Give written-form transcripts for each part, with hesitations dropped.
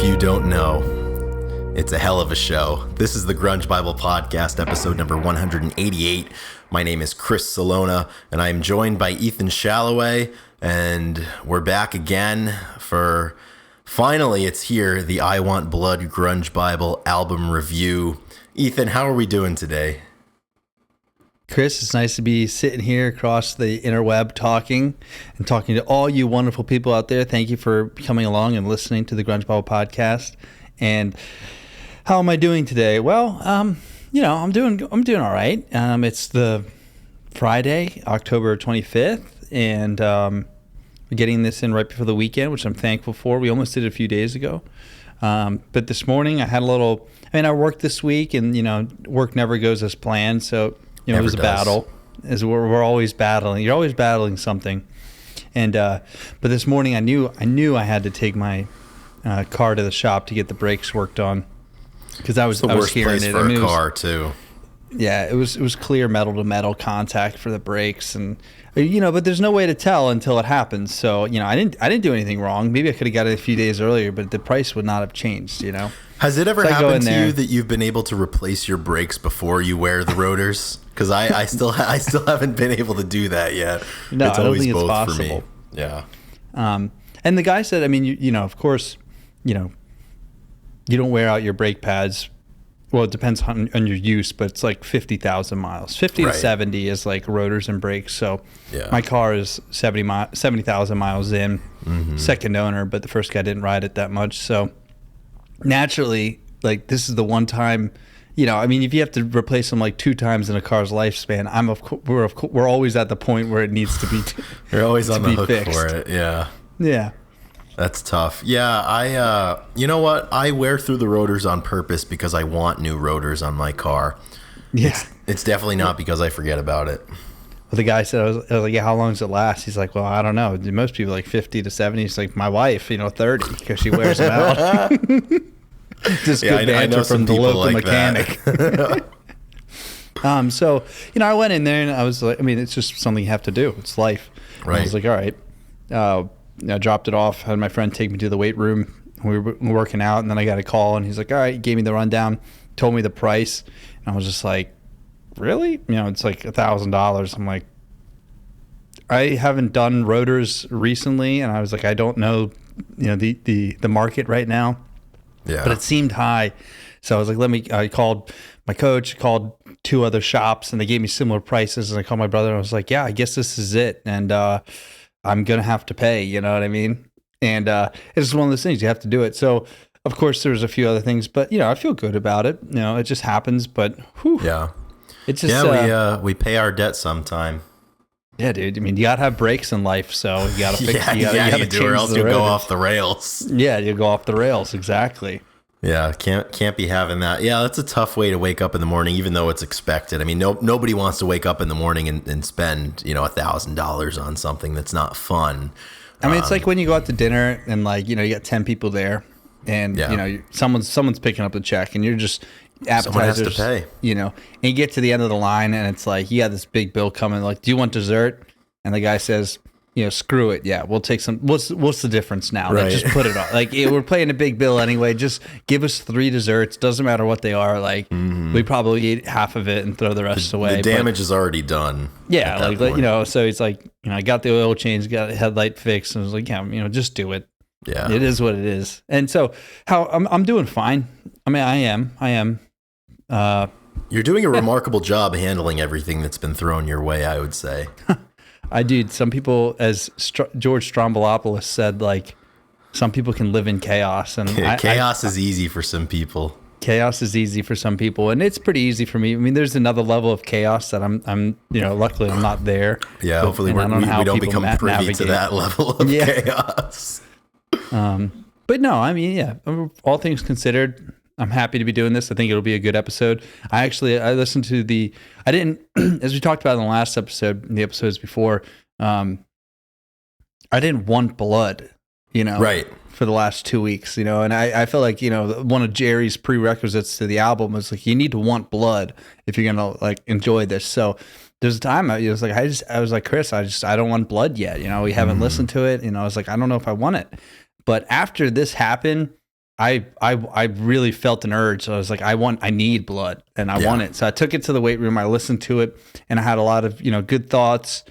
you don't know, it's a hell of a show. This is the Grunge Bible Podcast, episode number 188. My name is Chris Salona, and I am joined by Ethan Shalloway, and we're back again for, finally, it's here, the I Want Blood Grunge Bible album review. Ethan, how are we doing today? Chris, it's nice to be sitting here across the interweb talking to all you wonderful people out there. Thank you for coming along and listening to the Grunge Bible Podcast. And how am I doing today? Well, I'm doing all right. It's the Friday, October 25th, and we're getting this in right before the weekend, which I'm thankful for. We almost did it a few days ago. But this morning I had I worked this week, and, work never goes as planned. So, it was a battle. We're always battling. You're always battling something. And but this morning I knew I had to take my car to the shop to get the brakes worked on, because I was hearing it. For a car too. Yeah, it was clear metal to metal contact for the brakes, and but there's no way to tell until it happens. So I didn't do anything wrong. Maybe I could have got it a few days earlier, but the price would not have changed. Has it ever happened to you that you've been able to replace your brakes before you wear the rotors? Because I still haven't been able to do that yet. No, I don't think it's possible. For me. Yeah. And the guy said, of course, you don't wear out your brake pads. Well, it depends on your use, but it's like 50,000 miles. 50 to 70 is like rotors and brakes. So my car is 70,000 miles in, second owner, but the first guy didn't ride it that much. So naturally, like, this is the one time, if you have to replace them like 2 times in a car's lifespan, we're always at the point where it needs to be. You're always on the hook fixed. for it. Yeah. Yeah. That's tough. Yeah, you know what? I wear through the rotors on purpose because I want new rotors on my car. Yeah. It's definitely not because I forget about it. Well, the guy said, I was like, yeah, how long does it last? He's like, well, I don't know. Most people like 50 to 70. He's like, my wife, 30, because she wears them out. Just good banter from the local like mechanic. So, I went in there and I was like, it's just something you have to do. It's life. Right. I was like, all right. I dropped it off, had my friend take me to the weight room. We were working out, and then I got a call, and he's like, all right, he gave me the rundown, told me the price. And I was just like, really? It's like $1,000. I'm like, I haven't done rotors recently, and I was like, I don't know, the market right now. Yeah. But it seemed high. So I was like, I called my coach, called 2 other shops, and they gave me similar prices. And I called my brother, and I was like, yeah, I guess this is it. And I'm going to have to pay, you know what I mean? And it's one of those things, you have to do it. So, of course, there's a few other things, but, I feel good about it. It just happens, but whew. Yeah. It's just, we pay our debt sometime. Yeah, dude. You got to have brakes in life, so you got to fix it. You do, or else you'll go off the rails. Yeah, you'll go off the rails, exactly. Yeah, can't be having that. Yeah, that's a tough way to wake up in the morning, even though it's expected. Nobody wants to wake up in the morning and spend, $1,000 on something that's not fun. It's like when you go out to dinner and you got 10 people there, and someone's picking up the check, and you're just appetizers. Someone has to pay. And you get to the end of the line, and it's like you got this big bill coming. Like, do you want dessert? And the guy says, screw it. Yeah, we'll take some. What's the difference now? Right. Like, just put it on. Like, we're paying a big bill anyway. Just give us 3 desserts. Doesn't matter what they are. Like, we probably eat half of it and throw the rest away. The damage is already done. Yeah, so it's like, I got the oil change, got the headlight fixed, and I was like, yeah, just do it. Yeah, it is what it is. And so, I'm doing fine. I am. You're doing a remarkable job handling everything that's been thrown your way, I would say. I do. Some people, as George Strombolopoulos said, like, some people can live in chaos. And chaos is easy for some people. Chaos is easy for some people, and it's pretty easy for me. There's another level of chaos that I'm luckily I'm not there. Yeah, hopefully we don't become privy navigate. To that level of chaos. But no, all things considered, I'm happy to be doing this. I think it'll be a good episode. I listened to I didn't, as we talked about in the last episode, in the episodes before, I didn't want blood, right, for the last 2 weeks, and I feel like, one of Jerry's prerequisites to the album was like, you need to want blood if you're going to enjoy this. So there's a time I was like, Chris, I don't want blood yet. We haven't listened to it. I was like, I don't know if I want it. But after this happened, I really felt an urge. So I was like, I need blood and I want it. So I took it to the weight room. I listened to it and I had a lot of, good thoughts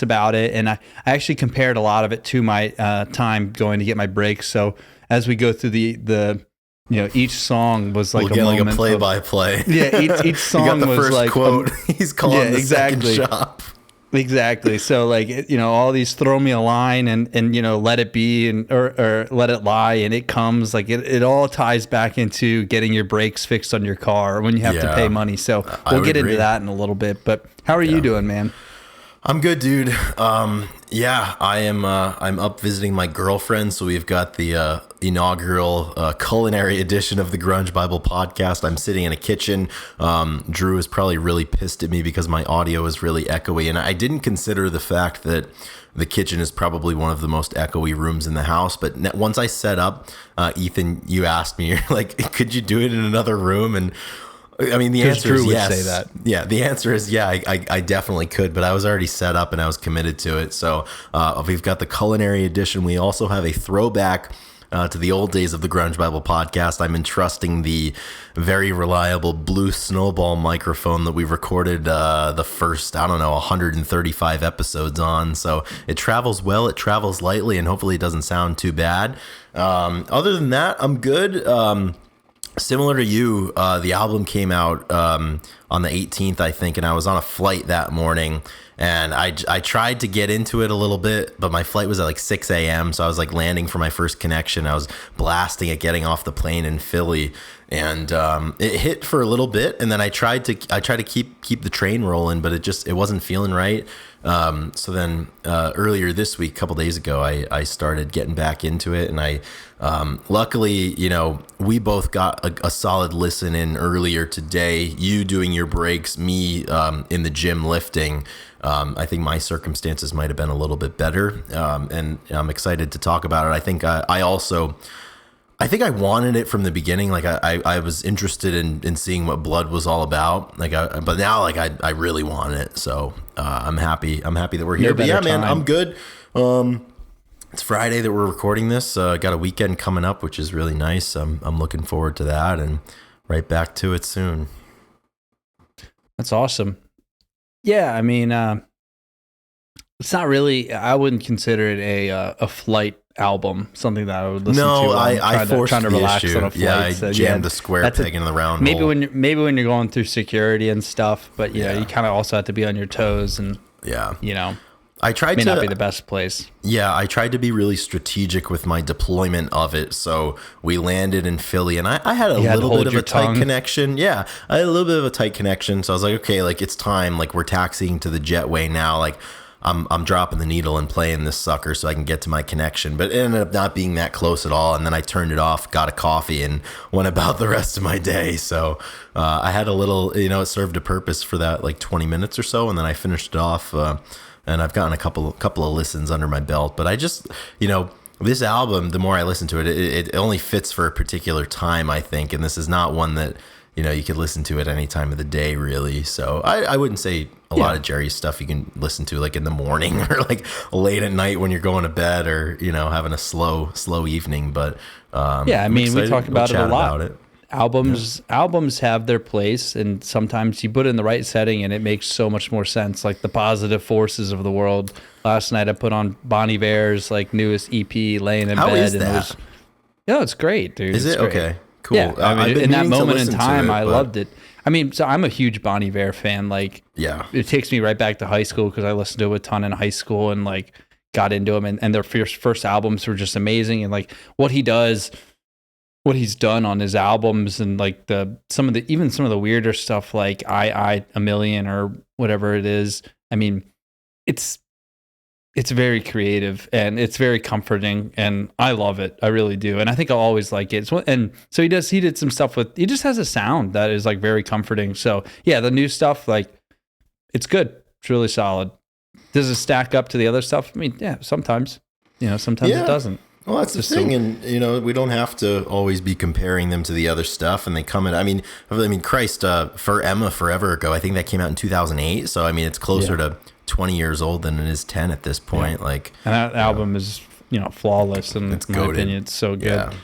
about it. And I actually compared a lot of it to my time going to get my breaks. So as we go through the each song was like we'll get like a play-by-play. Yeah, each song was first like quote. He's calling the second shop. Exactly. So like, all these throw me a line and let it be or let it lie. And it comes like it all ties back into getting your brakes fixed on your car when you have to pay money. So we'll get into that in a little bit, but how are you doing, man? I'm good, dude. I am. I'm up visiting my girlfriend, so we've got the inaugural culinary edition of the Grunge Bible podcast. I'm sitting in a kitchen. Drew is probably really pissed at me because my audio is really echoey, and I didn't consider the fact that the kitchen is probably one of the most echoey rooms in the house. But once I set up, Ethan, you asked me, you're like, could you do it in another room? And I mean, the answer is yes. Say that. Yeah, the answer is I definitely could, but I was already set up and I was committed to it. So we've got the culinary edition. We also have a throwback to the old days of the Grunge Bible podcast. I'm entrusting the very reliable Blue Snowball microphone that we recorded the first, 135 episodes on. So it travels well, it travels lightly, and hopefully it doesn't sound too bad. Other than that, I'm good. Similar to you, the album came out on the 18th, I think, and I was on a flight that morning, and I tried to get into it a little bit, but my flight was at like 6 a.m., so I was like landing for my first connection. I was blasting it getting off the plane in Philly, and it hit for a little bit, and then I tried to keep the train rolling, but it wasn't feeling right. So then earlier this week, a couple days ago, I started getting back into it, and I luckily, we both got a solid listen in earlier today. You doing your breaks, me in the gym lifting. I think my circumstances might have been a little bit better, and I'm excited to talk about it. I think I think I wanted it from the beginning. Like I was interested in seeing what blood was all about. But now I really want it. So I'm happy that we're here. But yeah, man, I'm good. It's Friday that we're recording this. Got a weekend coming up, which is really nice. I'm looking forward to that, and right back to it soon. That's awesome. Yeah, I mean, it's not really. I wouldn't consider it a flight album, something that I would listen to. No, I forced trying to the relax issue. on a flight. Yeah, I jammed the square peg into the round maybe hole. Maybe when you're going through security and stuff, but you kind of also have to be on your toes, and I tried may not be the best place. Yeah, I tried to be really strategic with my deployment of it. So we landed in Philly, and I had a little bit of a tight connection. Yeah, I had a little bit of a tight connection. So I was like, okay, like it's time. Like we're taxiing to the jetway now. Like I'm dropping the needle and playing this sucker so I can get to my connection. But it ended up not being that close at all. And then I turned it off, got a coffee, and went about the rest of my day. So I had a little, it served a purpose for that like 20 minutes or so. And then I finished it off. And I've gotten a couple of listens under my belt. But I just, this album, the more I listen to it, it only fits for a particular time, I think. And this is not one that, you could listen to at any time of the day, really. So I wouldn't say a lot of Jerry's stuff you can listen to like in the morning or like late at night when you're going to bed or, having a slow evening. But I mean, we talk about it a lot. Albums have their place, and sometimes you put it in the right setting and it makes so much more sense. Like the Positive Forces of the world. Last night I put on Bon Iver's like newest EP, Laying in How Bed. Is that? It's great, dude. Is it? Great. Okay, cool. Yeah, I mean, in that moment in time, I loved it. I mean, so I'm a huge Bon Iver fan. Like, it takes me right back to high school because I listened to a ton in high school and like got into him, and their first albums were just amazing. And like what he's done on his albums, and like some of the weirder stuff, like I a Million or whatever it is. I mean, it's very creative and it's very comforting, and I love it. I really do, and I think I'll always like it. And so he did some stuff he just has a sound that is like very comforting. So yeah, the new stuff, like it's good. It's really solid. Does it stack up to the other stuff? I mean, yeah, sometimes. Sometimes it doesn't. Well, that's the thing, and we don't have to always be comparing them to the other stuff. And they come in. I mean, Christ, for Emma Forever Ago, I think that came out in 2008. So I mean, it's closer to 20 years old than it is 10 at this point. Like, and that album is flawless, and in my opinion, it's so good.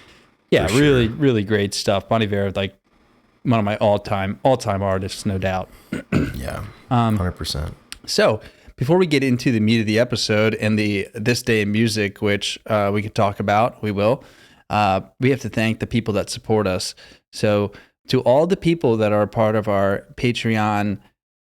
Yeah, really, really great stuff. Bon Iver, like one of my all-time artists, no doubt. Yeah, 100%. So before we get into the meat of the episode and the This Day in Music, which we could talk about, we will, we have to thank the people that support us. So to all the people that are a part of our Patreon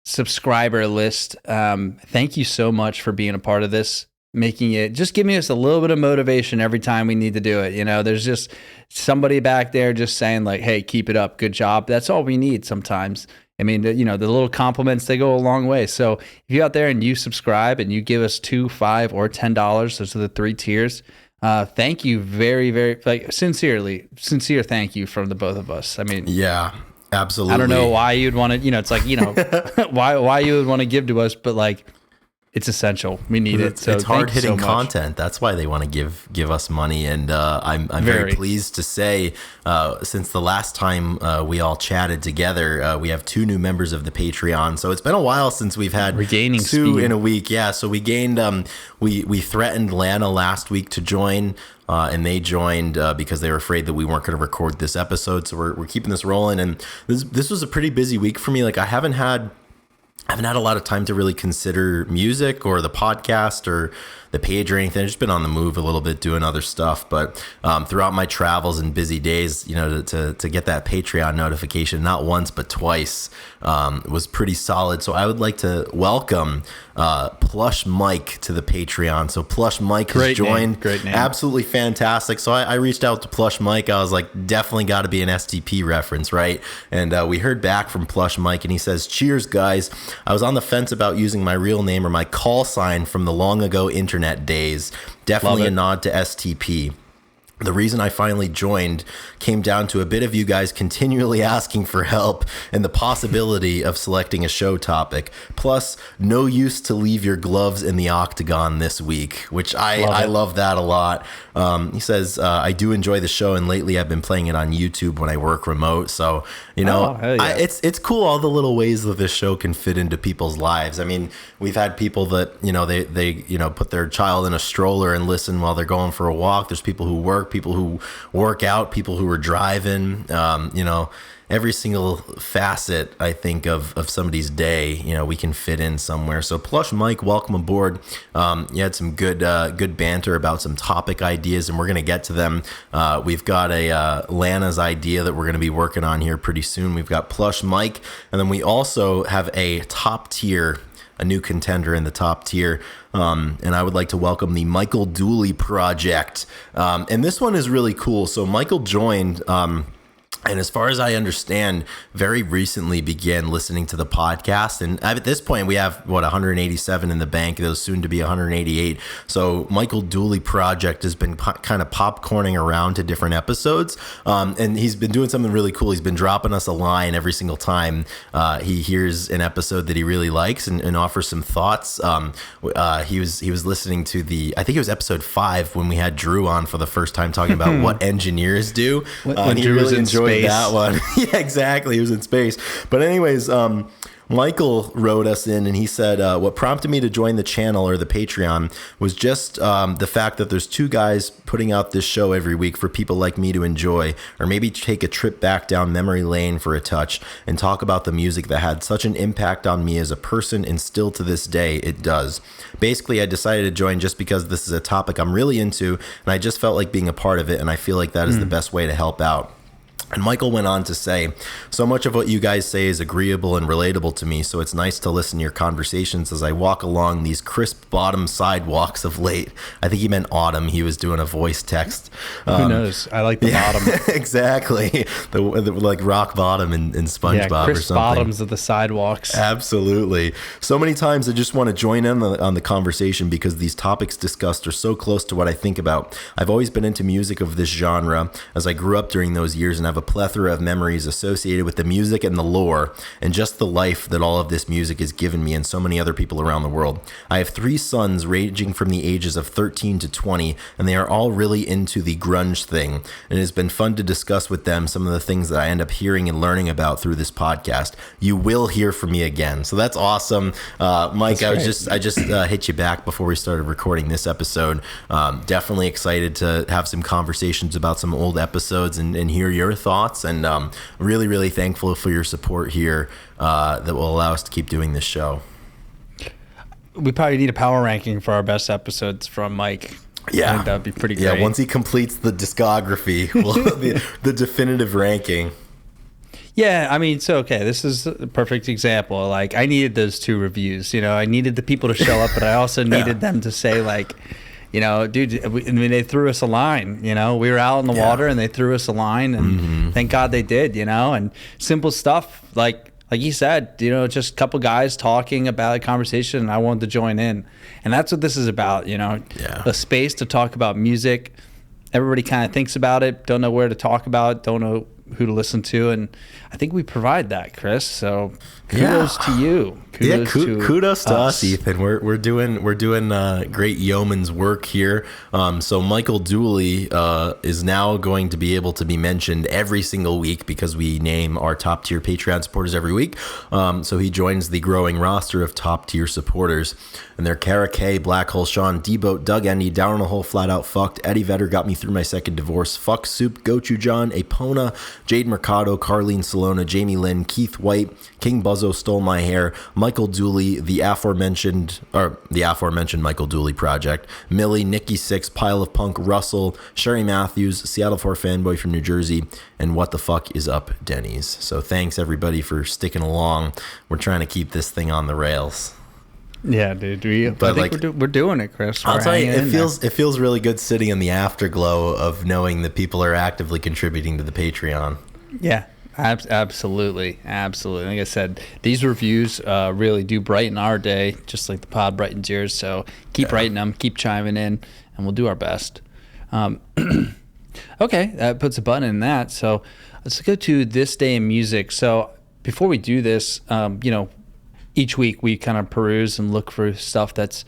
subscriber list, thank you so much for being a part of this, just giving us a little bit of motivation every time we need to do it. You know, there's just somebody back there just saying like, hey, keep it up. Good job. That's all we need sometimes. I mean, the little compliments, they go a long way. So if you're out there and you subscribe and you give us $2, $5, or $10, those are the 3 tiers. Thank you very, very, sincere thank you from the both of us. I mean, yeah, absolutely. I don't know why you'd want to, it's like, why you would want to give to us, but like, it's essential. We need it. So it's hard hitting content. That's why they want to give us money. And I'm very pleased to say, since the last time we all chatted together, we have 2 new members of the Patreon. So it's been a while since we've had 2 speed in a week. Yeah. So we gained. We threatened Lana last week to join. And they joined because they were afraid that we weren't going to record this episode. So we're keeping this rolling. And this was a pretty busy week for me. Like I haven't had a lot of time to really consider music or the podcast or the page or anything. I've just been on the move a little bit doing other stuff. But throughout my travels and busy days, to get that Patreon notification, not once but twice, was pretty solid. So I would like to welcome Plush Mike to the Patreon. So Plush Mike has joined. Great name. Absolutely fantastic. So I reached out to Plush Mike. I was like, definitely got to be an STP reference, right? And we heard back from Plush Mike, and he says, cheers, guys. I was on the fence about using my real name or my call sign from the long ago internet days. Definitely a nod to STP. The reason I finally joined came down to a bit of you guys continually asking for help and the possibility of selecting a show topic. Plus, no use to leave your gloves in the octagon this week, which I love that a lot. He says, I do enjoy the show, and lately I've been playing it on YouTube when I work remote. So, it's cool all the little ways that this show can fit into people's lives. I mean, we've had people that, they put their child in a stroller and listen while they're going for a walk. There's people who work, people who work out, people who are driving, every single facet, I think, of somebody's day, we can fit in somewhere. So Plush Mike, welcome aboard. You had some good banter about some topic ideas, and we're going to get to them. We've got a Lana's idea that we're going to be working on here pretty soon. We've got Plush Mike, and then we also have a top tier, a new contender in the top tier. And I would like to welcome the Michael Dooley Project. And this one is really cool. So Michael joined, and as far as I understand, very recently began listening to the podcast. And at this point, we have, 187 in the bank. Those soon to be 188. So Michael Dooley Project has been kind of popcorning around to different episodes. And he's been doing something really cool. He's been dropping us a line every single time he hears an episode that he really likes and offers some thoughts. He was listening to I think it was episode 5 when we had Drew on for the first time talking about what engineers do. When Drew really enjoyed that one. Yeah, exactly. He was in space. But anyways, Michael wrote us in and he said, what prompted me to join the channel or the Patreon was just the fact that there's 2 guys putting out this show every week for people like me to enjoy, or maybe take a trip back down memory lane for a touch and talk about the music that had such an impact on me as a person, and still to this day it does. Basically, I decided to join just because this is a topic I'm really into, and I just felt like being a part of it, and I feel like that is the best way to help out. And Michael went on to say, so much of what you guys say is agreeable and relatable to me, so it's nice to listen to your conversations as I walk along these crisp bottom sidewalks of late. I think he meant autumn. He was doing a voice text. Who knows? I like the bottom. Exactly. The like rock bottom in SpongeBob or something. Bottoms of the sidewalks. Absolutely. So many times I just want to join in on the conversation because these topics discussed are so close to what I think about. I've always been into music of this genre as I grew up during those years, and and have a plethora of memories associated with the music and the lore, and just the life that all of this music has given me and so many other people around the world. I have 3 sons ranging from the ages of 13 to 20, and they are all really into the grunge thing, and it has been fun to discuss with them some of the things that I end up hearing and learning about through this podcast. You will hear from me again. So that's awesome. Mike, I just hit you back before we started recording this episode. Definitely excited to have some conversations about some old episodes and hear your thoughts, and really, really thankful for your support here that will allow us to keep doing this show. We probably need a power ranking for our best episodes from Mike. Yeah, I think that'd be pretty great. Yeah, once he completes the discography, the definitive ranking. Yeah, I mean, so, okay, this is a perfect example. Like, I needed those 2 reviews. You know, I needed the people to show up, but I also needed them to say, like, you know, dude, I mean, they threw us a line. You know, we were out in the water and they threw us a line, and thank God they did, you know, and simple stuff like you said, you know, just a couple guys talking about a conversation, and I wanted to join in. And that's what this is about, you know, a space to talk about music. Everybody kind of thinks about it, don't know where to talk about it, don't know who to listen to, and I think we provide that, Chris. So kudos to you. Kudos to us, Ethan. We're doing great yeoman's work here. So Michael Dooley is now going to be able to be mentioned every single week because we name our top tier Patreon supporters every week. So he joins the growing roster of top tier supporters, and they're Kara K, Black Hole Sean, D-Boat, Doug Endy, Down on the Hole, Flat Out Fucked, Eddie Vedder got me through my second divorce, Fuck Soup, Gochu John, Apona, Jade Mercado, Carlene Salona, Jamie Lynn, Keith White, King Buzzo Stole My Hair, Michael Dooley, the aforementioned Michael Dooley Project, Millie, Nikki Six, Pile of Punk, Russell, Sherry Matthews, Seattle 4 Fanboy from New Jersey, and What the Fuck is Up, Denny's. So thanks everybody for sticking along. We're trying to keep this thing on the rails. Yeah, dude. I think we're doing it, Chris. I'll tell you, it feels really good sitting in the afterglow of knowing that people are actively contributing to the Patreon. Yeah, absolutely. Like I said, these reviews really do brighten our day, just like the pod brightens yours. So keep writing them, keep chiming in, and we'll do our best. Okay, that puts a button in that. So let's go to This Day in Music. So before we do this, you know, each week we kind of peruse and look for stuff that's,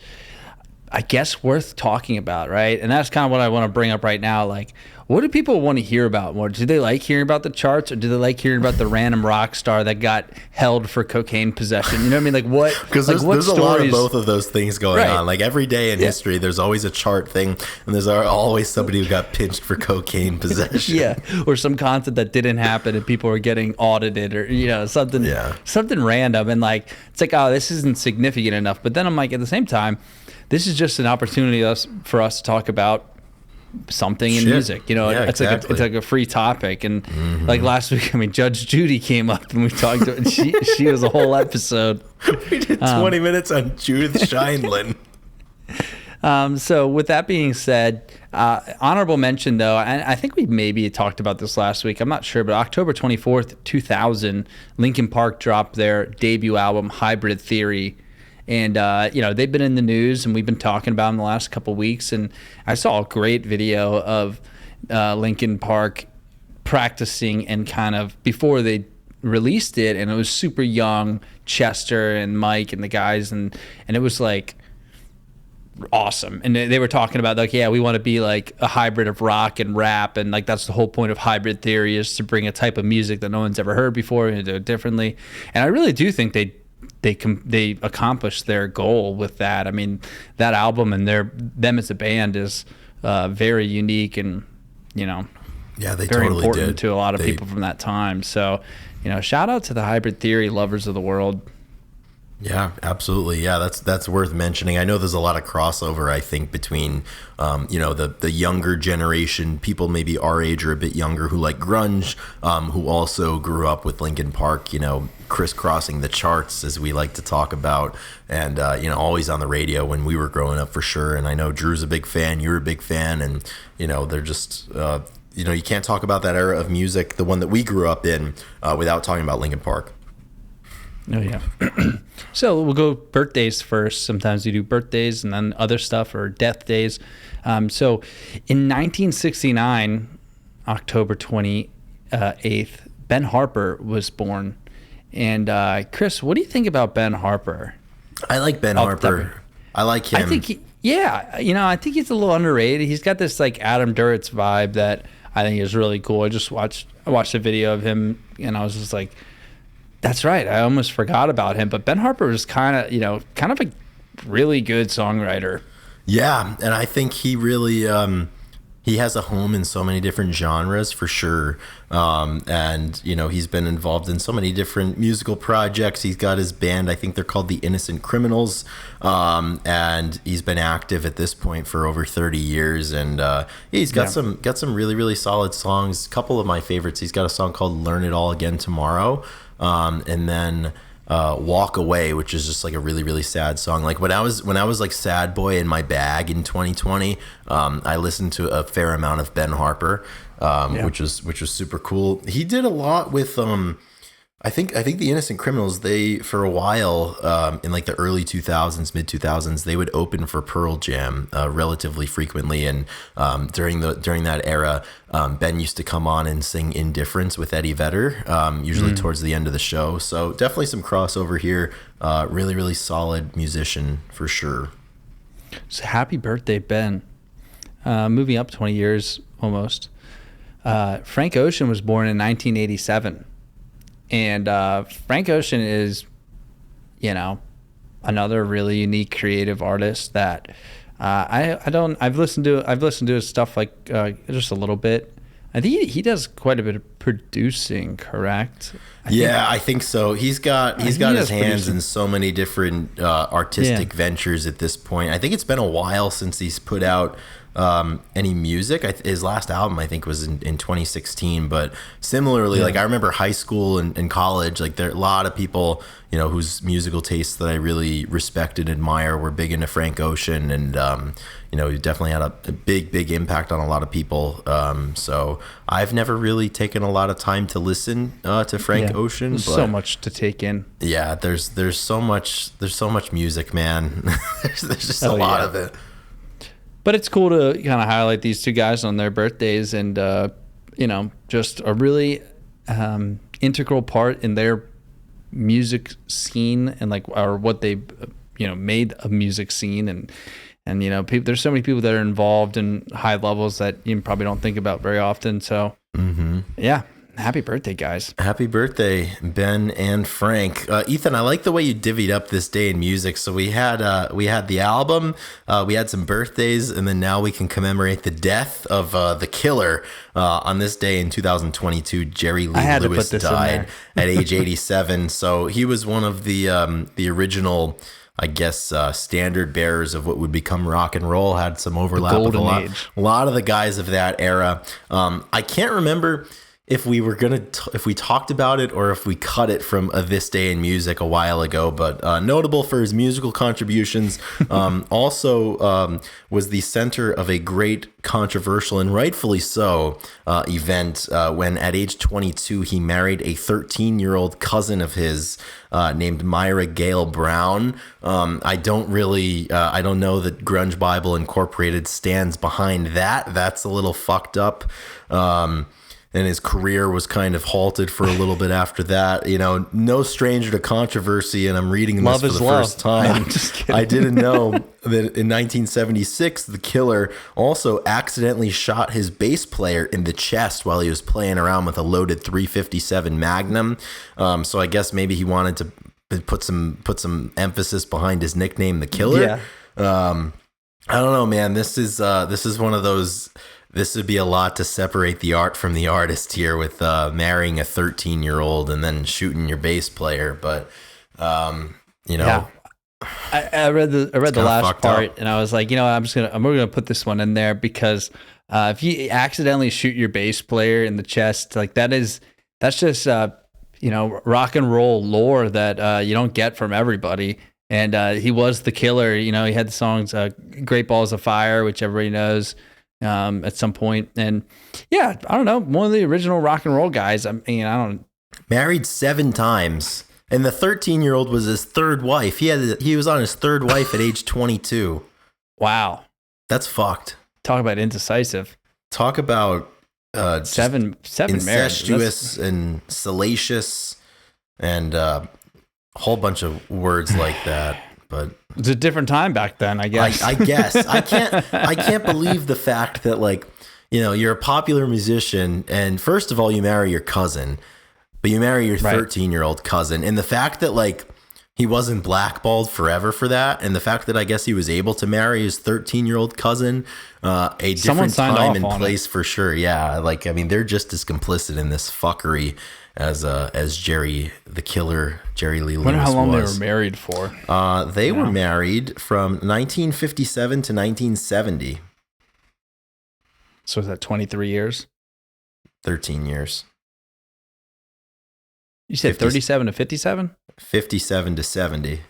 I guess, worth talking about, right? And that's kind of what I want to bring up right now. Like, what do people want to hear about more? Do they like hearing about the charts, or do they like hearing about the random rock star that got held for cocaine possession? You know what I mean? Like, what? Because there's a lot of both of those things going on. Like, every day in history, there's always a chart thing, and there's always somebody who got pinched for cocaine possession. Yeah, or some content that didn't happen, and people are getting audited, or, you know, something random. And, like, it's like, oh, this isn't significant enough. But then I'm like, at the same time, this is just an opportunity for us to talk about something in music, you know. It's like a free topic. And like last week, I mean, Judge Judy came up and we talked to her, and she was a whole episode. We did 20 minutes on Judith Scheindlin. So with that being said, honorable mention though, and I think we maybe talked about this last week, I'm not sure, but October 24th, 2000, Linkin Park dropped their debut album, Hybrid Theory. And, you know, they've been in the news, and we've been talking about them the last couple of weeks. And I saw a great video of Linkin Park practicing and kind of before they released it. And it was super young, Chester and Mike and the guys. And it was like awesome. And they were talking about, like, yeah, we want to be like a hybrid of rock and rap. And like, that's the whole point of Hybrid Theory, is to bring a type of music that no one's ever heard before and do it differently. And I really do think they accomplished their goal with that. I mean, that album and them as a band is very unique, and, you know, they very totally important did. to a lot of people from that time. So, you know, shout out to the Hybrid Theory lovers of the world. Yeah, absolutely. Yeah, that's worth mentioning. I know there's a lot of crossover, I think, between, you know, the younger generation, people maybe our age or a bit younger, who like grunge, who also grew up with Linkin Park, you know, crisscrossing the charts, as we like to talk about, and, you know, always on the radio when we were growing up, for sure. And I know Drew's a big fan, you're a big fan, and, you know, they're just, you know, you can't talk about that era of music, the one that we grew up in, without talking about Linkin Park. Oh, yeah. So we'll go birthdays first. Sometimes we do birthdays and then other stuff, or death days. So in 1969, October 28th, 8th, Ben Harper was born. And Chris, what do you think about Ben Harper? I like Ben Harper. I like him. I think I think he's a little underrated. He's got this like Adam Duritz vibe that I think is really cool. I watched a video of him and I was just like, that's right. I almost forgot about him. But Ben Harper is kind of a really good songwriter. Yeah, and I think he really he has a home in so many different genres for sure. And he's been involved in so many different musical projects. He's got his band, I think they're called the Innocent Criminals, and he's been active at this point for over 30 years. And he's got some really, really solid songs. A couple of my favorites. He's got a song called "Learn It All Again Tomorrow," and then "Walk Away," which is just like a really, really sad song. Like when I was like sad boy in my bag in 2020, I listened to a fair amount of Ben Harper, which was super cool. He did a lot with I think the Innocent Criminals. They, for a while, in like the early 2000s, mid 2000s, they would open for Pearl Jam relatively frequently. And during that era, Ben used to come on and sing "Indifference" with Eddie Vedder, usually towards the end of the show. So definitely some crossover here. Really, really solid musician for sure. So happy birthday, Ben. Moving up 20 years almost. Frank Ocean was born in 1987. And Frank Ocean is, another really unique creative artist that I've listened to his stuff like just a little bit. I think he does quite a bit of producing, correct? I think so. He's got his hands in so many different artistic ventures at this point. I think it's been a while since he's put out any music. His last album, I think, was in 2016. But similarly, like I remember high school and college, like there are a lot of people, whose musical tastes that I really respect and admire were big into Frank Ocean, and he definitely had a big impact on a lot of people. So I've never really taken a lot of time to listen to Frank Ocean. There's so much to take in. Yeah, there's so much music, man. there's just a lot of it. But it's cool to kind of highlight these two guys on their birthdays, and just a really integral part in their music scene, and or what they made a music scene, and people, there's so many people that are involved in high levels that you probably don't think about very often. So happy birthday, guys. Happy birthday, Ben and Frank. Ethan, I like the way you divvied up this day in music. So we had the album, we had some birthdays, and then now we can commemorate the death of the Killer. On this day in 2022, Jerry Lee Lewis died at age 87. So he was one of the original, I guess, standard bearers of what would become rock and roll. Had some overlap with a lot of the guys of that era. I can't remember if we were if we talked about it or if we cut it from This Day in Music a while ago, but notable for his musical contributions. Also was the center of a great controversial, and rightfully so, event when at age 22 he married a 13-year-old cousin of his named Myra Gale Brown. I don't know that Grunge Bible Incorporated stands behind that. That's a little fucked up. And his career was kind of halted for a little bit after that. No stranger to controversy, and I'm reading this for the first time. No, I didn't know that in 1976, the Killer also accidentally shot his bass player in the chest while he was playing around with a loaded .357 Magnum. So I guess maybe he wanted to put some emphasis behind his nickname, the Killer. Yeah. I don't know, man. This is one of those. This would be a lot to separate the art from the artist here, with marrying a 13-year-old and then shooting your bass player. But I read the last part, and I was like, we're gonna put this one in there because if you accidentally shoot your bass player in the chest, like that's just rock and roll lore that you don't get from everybody. And he was the Killer. He had the songs "Great Balls of Fire," which everybody knows. At some point, and I don't know, one of the original rock and roll guys. I don't married 7 times, and the 13-year-old was his third wife. He was on his third wife at age 22. Wow, that's fucked. Talk about indecisive. Talk about seven incestuous and salacious and a whole bunch of words like that. But it's a different time back then, I guess. I guess I can't believe the fact that, like, you know, you're a popular musician, and first of all, you marry your cousin, but you marry your 13-year-old cousin, and the fact that, like, he wasn't blackballed forever for that, and the fact that I guess he was able to marry his 13-year-old cousin, a different time and place for sure. Yeah, like, I mean, they're just as complicit in this fuckery as Jerry the Killer, Jerry Lee Lewis was. I wonder how long they were married for. They were married from 1957 to 1970. So is that 23 years? 13 years. You said 37 to 57? 57 to 70.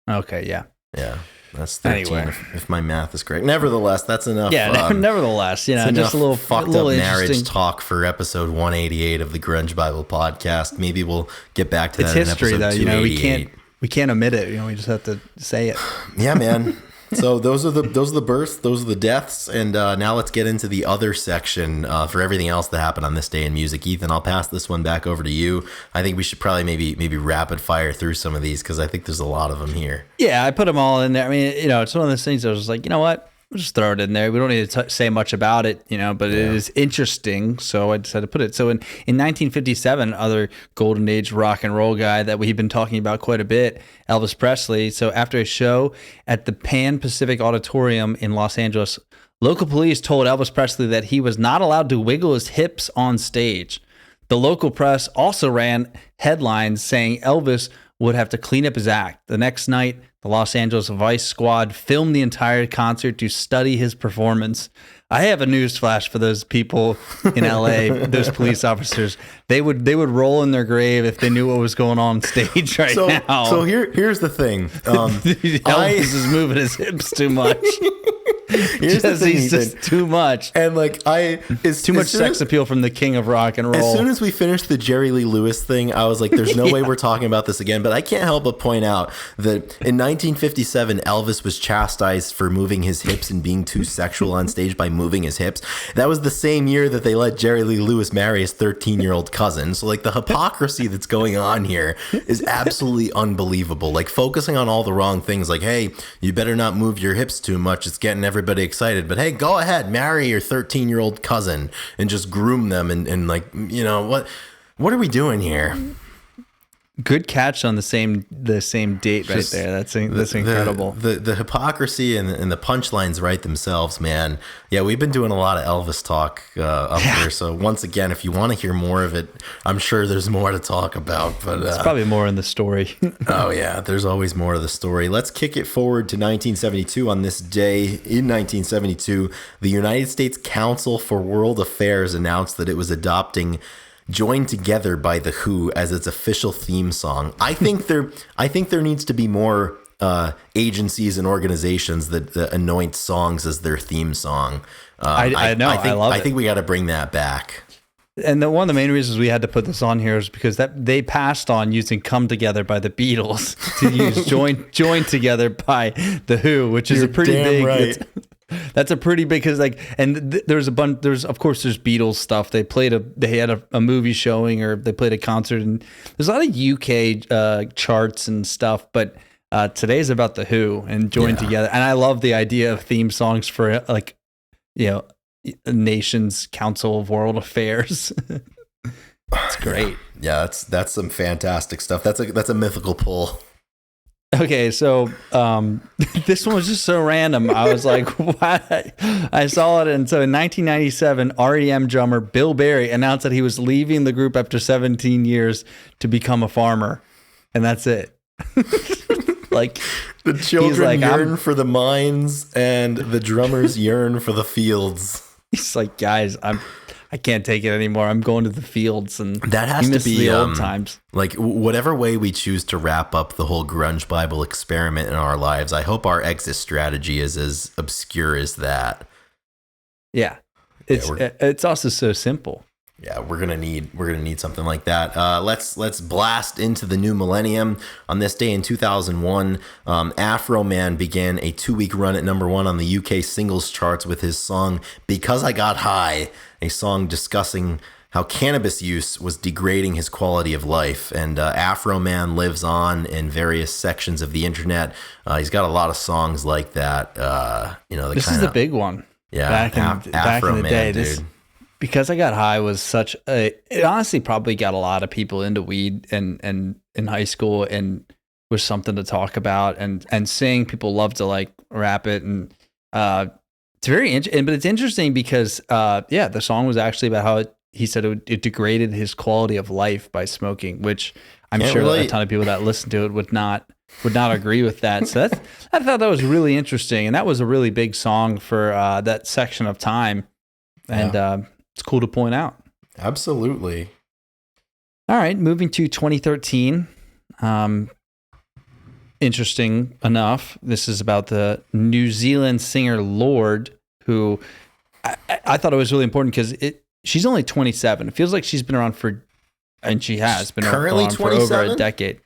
Okay, yeah. Yeah, that's 13 if my math is correct. Nevertheless, that's enough. Yeah, nevertheless, you know, just a little fucked up marriage talk for episode 188 of the Grunge Bible podcast. Maybe we'll get back to that in history, episode 288. You know, we can't omit it. You know, we just have to say it. Yeah, man. So those are the births, those are the deaths, and now let's get into the other section for everything else that happened on this day in music. Ethan, I'll pass this one back over to you. I think we should probably maybe rapid fire through some of these because I think there's a lot of them here. Yeah, I put them all in there. I mean, you know, it's one of those things I was just like, you know what? We'll just throw it in there. We don't need to say much about it, you know, but it is interesting. So I decided to put it. So in 1957, other golden age rock and roll guy that we've been talking about quite a bit, Elvis Presley. So after a show at the Pan Pacific Auditorium in Los Angeles, local police told Elvis Presley that he was not allowed to wiggle his hips on stage. The local press also ran headlines saying Elvis would have to clean up his act. The next night, the Los Angeles Vice Squad filmed the entire concert to study his performance. I have a news flash for those people in LA, those police officers. They would roll in their grave if they knew what was going on stage now. So here's the thing. Elvis is moving his hips too much. He's just too much. And like too much sex appeal from the king of rock and roll. As soon as we finished the Jerry Lee Lewis thing, I was like, there's no way we're talking about this again. But I can't help but point out that in 1957, Elvis was chastised for moving his hips and being too sexual on stage by moving his hips. That was the same year that they let Jerry Lee Lewis marry his 13-year-old cousin. So like the hypocrisy that's going on here is absolutely unbelievable. Like focusing on all the wrong things. Like, hey, you better not move your hips too much. It's getting everybody excited. But hey, go ahead, marry your 13-year-old cousin and just groom them and like, you know, what are we doing here? Good catch on the same date right there. That's incredible. The hypocrisy and the punchlines write themselves, man. Yeah, we've been doing a lot of Elvis talk up here. So once again, if you want to hear more of it, I'm sure there's more to talk about. But it's probably more in the story. Oh yeah, there's always more to the story. Let's kick it forward to 1972. On this day in 1972, the United States Council for World Affairs announced that it was adopting "Joined Together" by The Who as its official theme song. I think there needs to be more agencies and organizations that anoint songs as their theme song. I love it. I think we got to bring that back. And one of the main reasons we had to put this on here is because that they passed on using "Come Together" by the Beatles to use "Joined Together" by The Who, which is a pretty big. Right. That's a pretty big, because like, and there's a bunch. There's of course there's Beatles stuff. They had a movie showing, or they played a concert, and there's a lot of UK charts and stuff. But today's about The Who and Joined Together, and I love the idea of theme songs for like, you know, nation's Council of World Affairs. It's great. Yeah, that's some fantastic stuff. That's a mythical pull. Okay, so this one was just so random. I was like, what? I saw it. And so in 1997, REM drummer Bill Berry announced that he was leaving the group after 17 years to become a farmer. And that's it. Like, the children yearn for the mines and the drummers yearn for the fields. He's like, guys, I can't take it anymore. I'm going to the fields, and that has to be the old times. Like whatever way we choose to wrap up the whole Grunge Bible experiment in our lives, I hope our exit strategy is as obscure as that. Yeah, it's also so simple. Yeah, we're gonna need something like that. Let's blast into the new millennium. On this day in 2001, Afro Man began a 2-week run at number 1 on the UK singles charts with his song "Because I Got High," a song discussing how cannabis use was degrading his quality of life. And Afro Man lives on in various sections of the internet. He's got a lot of songs like that. This is the big one. Yeah, back in the day, dude. Because I Got High was such a, it honestly probably got a lot of people into weed and in high school, and was something to talk about and sing. People love to like rap it, and it's very interesting. But it's interesting because the song was actually about how he said it degraded his quality of life by smoking, which I'm sure a ton of people that listen to it would not agree with that. So I thought that was really interesting, and that was a really big song for that section of time, and it's cool to point out. Absolutely. All right, moving to 2013. Interesting enough, this is about the New Zealand singer Lord, who I thought it was really important because she's only 27. It feels like she's been around and she has been around for over a decade.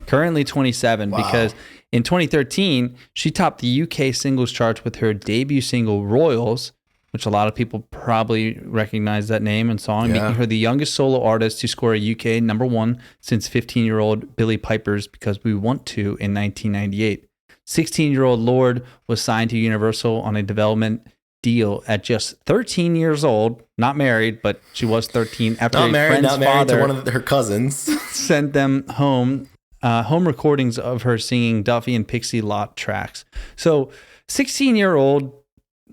Currently 27, wow. Because in 2013, she topped the UK singles charts with her debut single Royals, which a lot of people probably recognize that name and song, making her the youngest solo artist to score a UK number 1 since 15-year-old Billie Piper's Because We Want To in 1998. 16-year-old Lord was signed to Universal on a development deal at just 13 years old, not married, but she was 13 after not married to one of her cousins sent them home recordings of her singing Duffy and Pixie Lott tracks. So 16-year-old,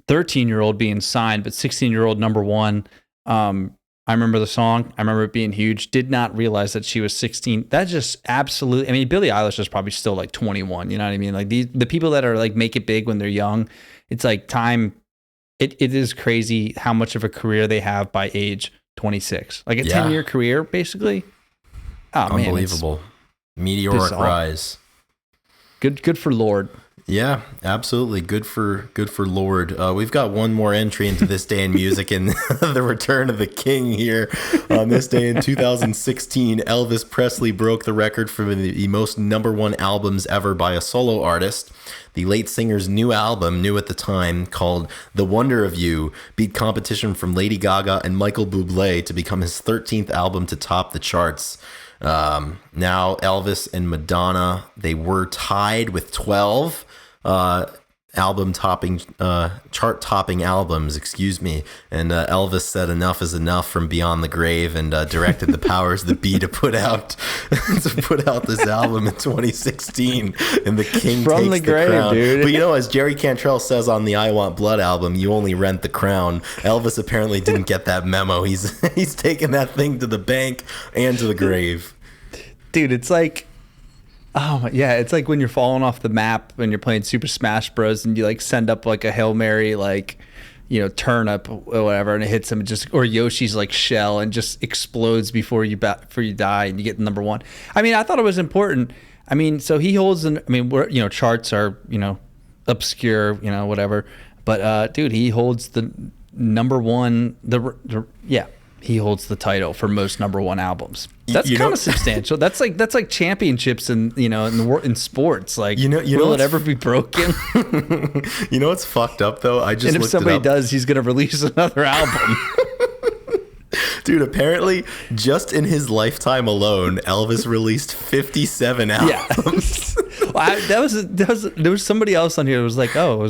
13-year-old being signed, but 16-year-old number 1. I remember the song. I remember it being huge. Did not realize that she was 16. That's just absolutely, I mean, Billie Eilish is probably still like 21. You know what I mean? Like the people that are like make it big when they're young, it's like time. It is crazy how much of a career they have by age 26. Like a 10-year career, basically. Oh, unbelievable. Man, meteoric rise. Good for Lord. Yeah, absolutely. Good for Lord. We've got one more entry into this day in music, and the return of the king here. On this day in 2016, Elvis Presley broke the record for the most number 1 albums ever by a solo artist. The late singer's new album, new at the time, called The Wonder of You, beat competition from Lady Gaga and Michael Bublé to become his 13th album to top the charts. Now Elvis and Madonna, they were tied with 12 chart topping albums, and Elvis said enough is enough from Beyond the Grave, and directed the powers that be to put out this album in 2016, and the king from takes the crown, dude. But as Jerry Cantrell says on the I Want Blood album, you only rent the crown. Elvis apparently didn't get that memo. He's taken that thing to the bank and to the grave. Dude, it's like, it's like when you're falling off the map when you're playing Super Smash Bros. And you like send up like a Hail Mary, like, turnip or whatever, and it hits him, or Yoshi's like shell and just explodes before you die, and you get the number 1. I mean, I thought it was important. I mean, so he holds charts are, obscure, whatever. But dude, he holds the number 1, he holds the title for most number 1 albums. That's kind of substantial. That's like championships in sports. Like, will it ever be broken? What's fucked up though? And if somebody does, he's gonna release another album. Dude, apparently, just in his lifetime alone, Elvis released 57 albums. There was somebody else on here that was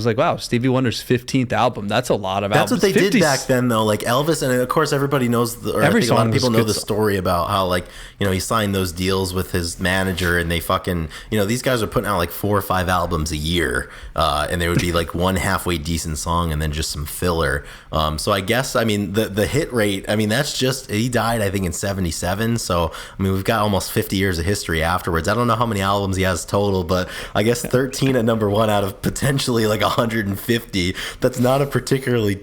like, wow, Stevie Wonder's 15th album. That's a lot of albums. That's what they did back then, though. Like Elvis, and of course, everybody knows, I think a lot of people know the story about how, like, he signed those deals with his manager, and they fucking, these guys are putting out like 4 or 5 albums a year, and there would be like one halfway decent song and then just some filler. So I guess, the hit rate, that's he died, I think, in 77. So, we've got almost 50 years of history afterwards. I don't know how many albums he has total, but I guess 13 at number 1 out of potentially like 150. That's not a particularly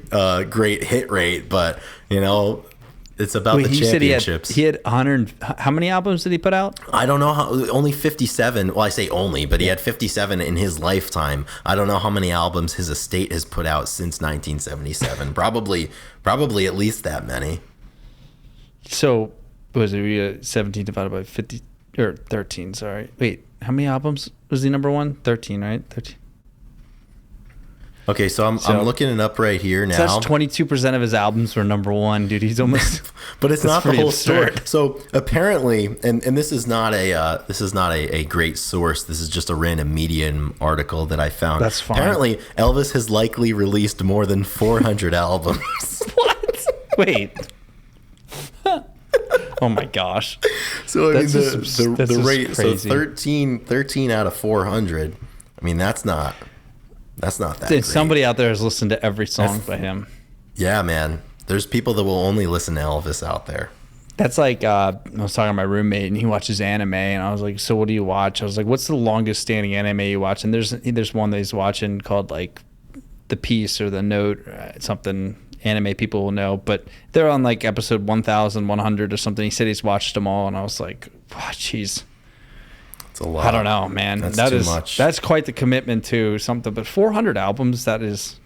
great hit rate, but, it's about the championships. He had 100. How many albums did he put out? I don't know only 57. Well, I say only, but he had 57 in his lifetime. I don't know how many albums his estate has put out since 1977. Probably at least that many. So was it 17 divided by 50 or 13? Sorry. Wait, how many albums was the number one? 13, right? 13. Okay, so I'm looking it up right here now. So that's 22% of his albums were number one, dude. He's almost. But it's not the whole story. absurd. So apparently, and this is not a great source. This is just a random Medium article that I found. That's fine. Apparently, Elvis has likely released more than 400 albums. What? Wait. Oh my gosh. So I That's mean just- the that's just rate. crazy. So 13 out of 400. I mean that's not that great. Somebody out there has listened to every song by him. Yeah, man. There's people that will only listen to Elvis out there. That's like I was talking to my roommate and he watches anime and I was like, so what do you watch? I was like, what's the longest standing anime you watch? And there's one that he's watching called like The Piece or The Note, something anime people will know, but they're on like episode 1100 or something. He said he's watched them all and I was like, oh, jeez. It's a lot. I don't know, man. That's That too is much. That's quite the commitment to something, but 400 albums, that is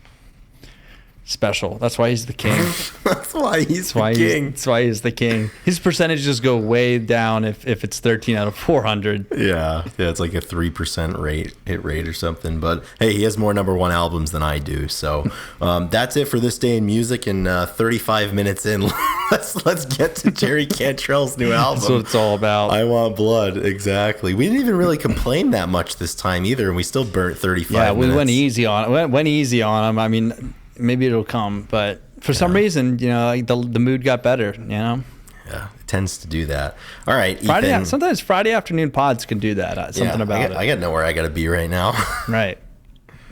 special. That's why he's the king. That's why he's the king. That's why he's the king. His percentages go way down if it's 13 out of 400. Yeah, it's like a 3% hit rate or something. But hey, he has more number one albums than I do. So that's it for this day in music. And 35 minutes in, let's get to Jerry Cantrell's new album. That's what it's all about. I Want Blood. Exactly. We didn't even really complain that much this time either, and we still burnt 35 minutes. Yeah, we went easy on it. Went easy on him. I mean, maybe it'll come, but for some reason, like the mood got better. Yeah, it tends to do that. All right, Ethan. Sometimes Friday afternoon pods can do that. Something about it. I got to know where I got to be right now. Right.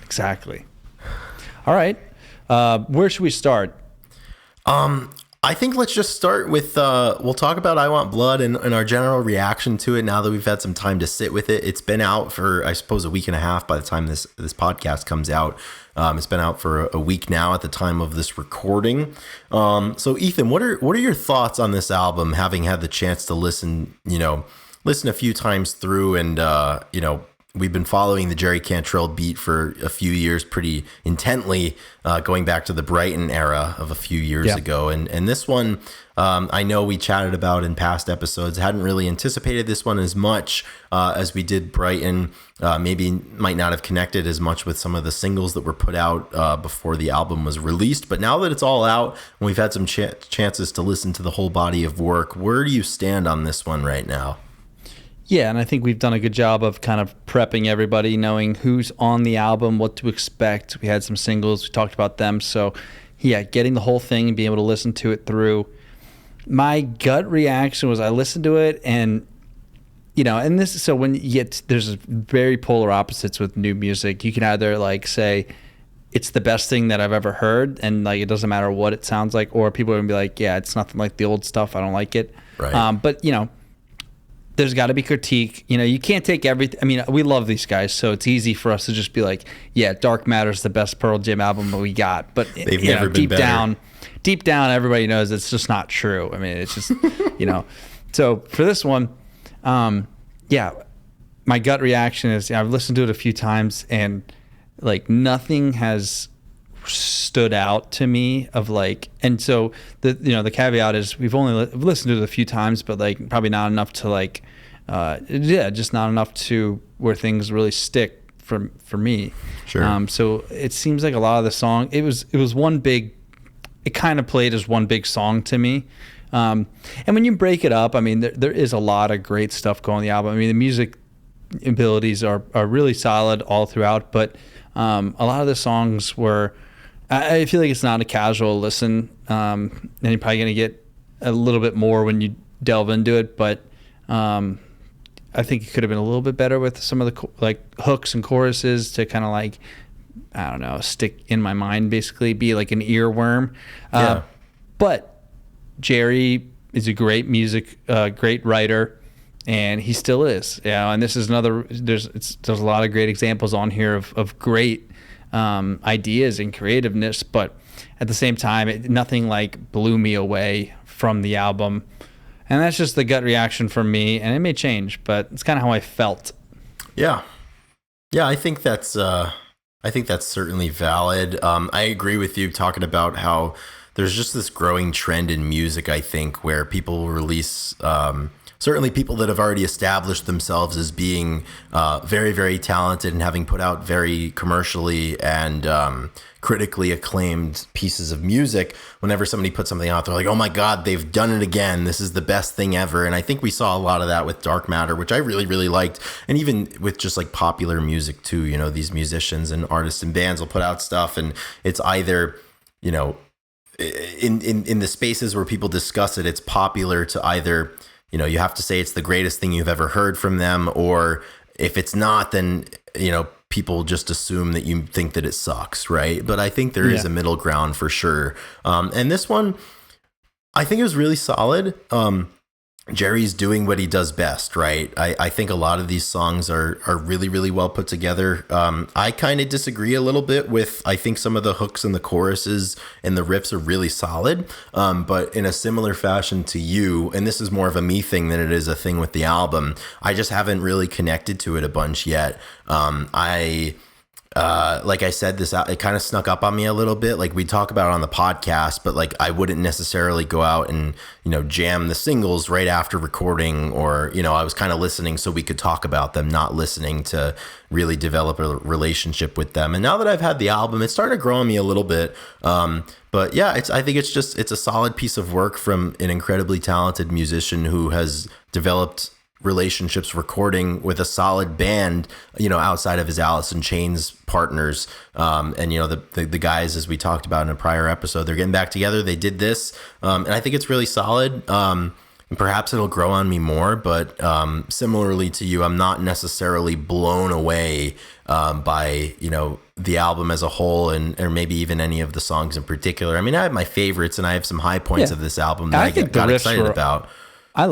Exactly. All right. Where should we start? I think let's just start with, we'll talk about I Want Blood and our general reaction to it now that we've had some time to sit with it. It's been out for, I suppose, a week and a half by the time this podcast comes out. It's been out for a week now at the time of this recording. So Ethan, what are your thoughts on this album, having had the chance to listen a few times through and, we've been following the Jerry Cantrell beat for a few years pretty intently, going back to the Brighton era of a few years ago. And this one, I know we chatted about in past episodes, hadn't really anticipated this one as much as we did Brighton. Maybe might not have connected as much with some of the singles that were put out before the album was released. But now that it's all out and we've had some chances to listen to the whole body of work, where do you stand on this one right now? Yeah, and I think we've done a good job of kind of prepping everybody, knowing who's on the album, what to expect. We had some singles, we talked about them. So, yeah, getting the whole thing and being able to listen to it through. My gut reaction was I listened to it and, and this is so when you get, there's very polar opposites with new music. You can either like say, it's the best thing that I've ever heard and like it doesn't matter what it sounds like, or people are going to be like, yeah, it's nothing like the old stuff. I don't like it. Right. But, there's got to be critique. You can't take everything. I mean, we love these guys, so it's easy for us to just be like, yeah, Dark Matter's the best Pearl Jam album that we got. But they've never been better. Deep down, everybody knows it's just not true. I mean, it's just, So for this one, my gut reaction is I've listened to it a few times and like nothing has stood out to me of like, and so the caveat is we've listened to it a few times, but like probably not enough to like just not enough to where things really stick for me. Sure. So it seems like a lot of the song it was one big, it kind of played as one big song to me. And when you break it up, I mean there is a lot of great stuff going on the album. I mean the music abilities are really solid all throughout, but a lot of the songs were, I feel like it's not a casual listen, and you're probably going to get a little bit more when you delve into it, but I think it could have been a little bit better with some of the like hooks and choruses to kind of like, I don't know, stick in my mind, basically be like an earworm. But Jerry is a great great writer, and he still is. And this is another, there's a lot of great examples on here of great ideas and creativeness, but at the same time nothing like blew me away from the album, and that's just the gut reaction from me, and it may change, but it's kind of how I felt. I think that's certainly valid. I agree with you talking about how there's just this growing trend in music, I think, where people will release, certainly people that have already established themselves as being very, very talented and having put out very commercially and critically acclaimed pieces of music. Whenever somebody puts something out, they're like, oh my God, they've done it again. This is the best thing ever. And I think we saw a lot of that with Dark Matter, which I really, really liked. And even with just like popular music too, you know, these musicians and artists and bands will put out stuff and it's either, you know, in the spaces where people discuss it, it's popular to either, you know, you have to say it's the greatest thing you've ever heard from them, or if it's not, then, you know, people just assume that you think that it sucks, right? But I think there is a middle ground for sure. And this one, I think it was really solid. Jerry's doing what he does best, right? I think a lot of these songs are really, really well put together. I kind of disagree a little bit with, I think some of the hooks and the choruses and the riffs are really solid. But in a similar fashion to you, and this is more of a me thing than it is a thing with the album, I just haven't really connected to it a bunch yet. Like I said, it kind of snuck up on me a little bit. Like we talk about it on the podcast, but like I wouldn't necessarily go out and, you know, jam the singles right after recording, or, you know, I was kind of listening so we could talk about them, not listening to really develop a relationship with them. And now that I've had the album, it's starting to grow on me a little bit. But yeah, I think it's a solid piece of work from an incredibly talented musician who has developed relationships recording with a solid band, you know, outside of his Alice in Chains partners. And, you know, the guys, as we talked about in a prior episode, they're getting back together. They did this. And I think it's really solid. And perhaps it'll grow on me more, but similarly to you, I'm not necessarily blown away by, you know, the album as a whole, or maybe even any of the songs in particular. I mean, I have my favorites and I have some high points of this album that I got excited about. I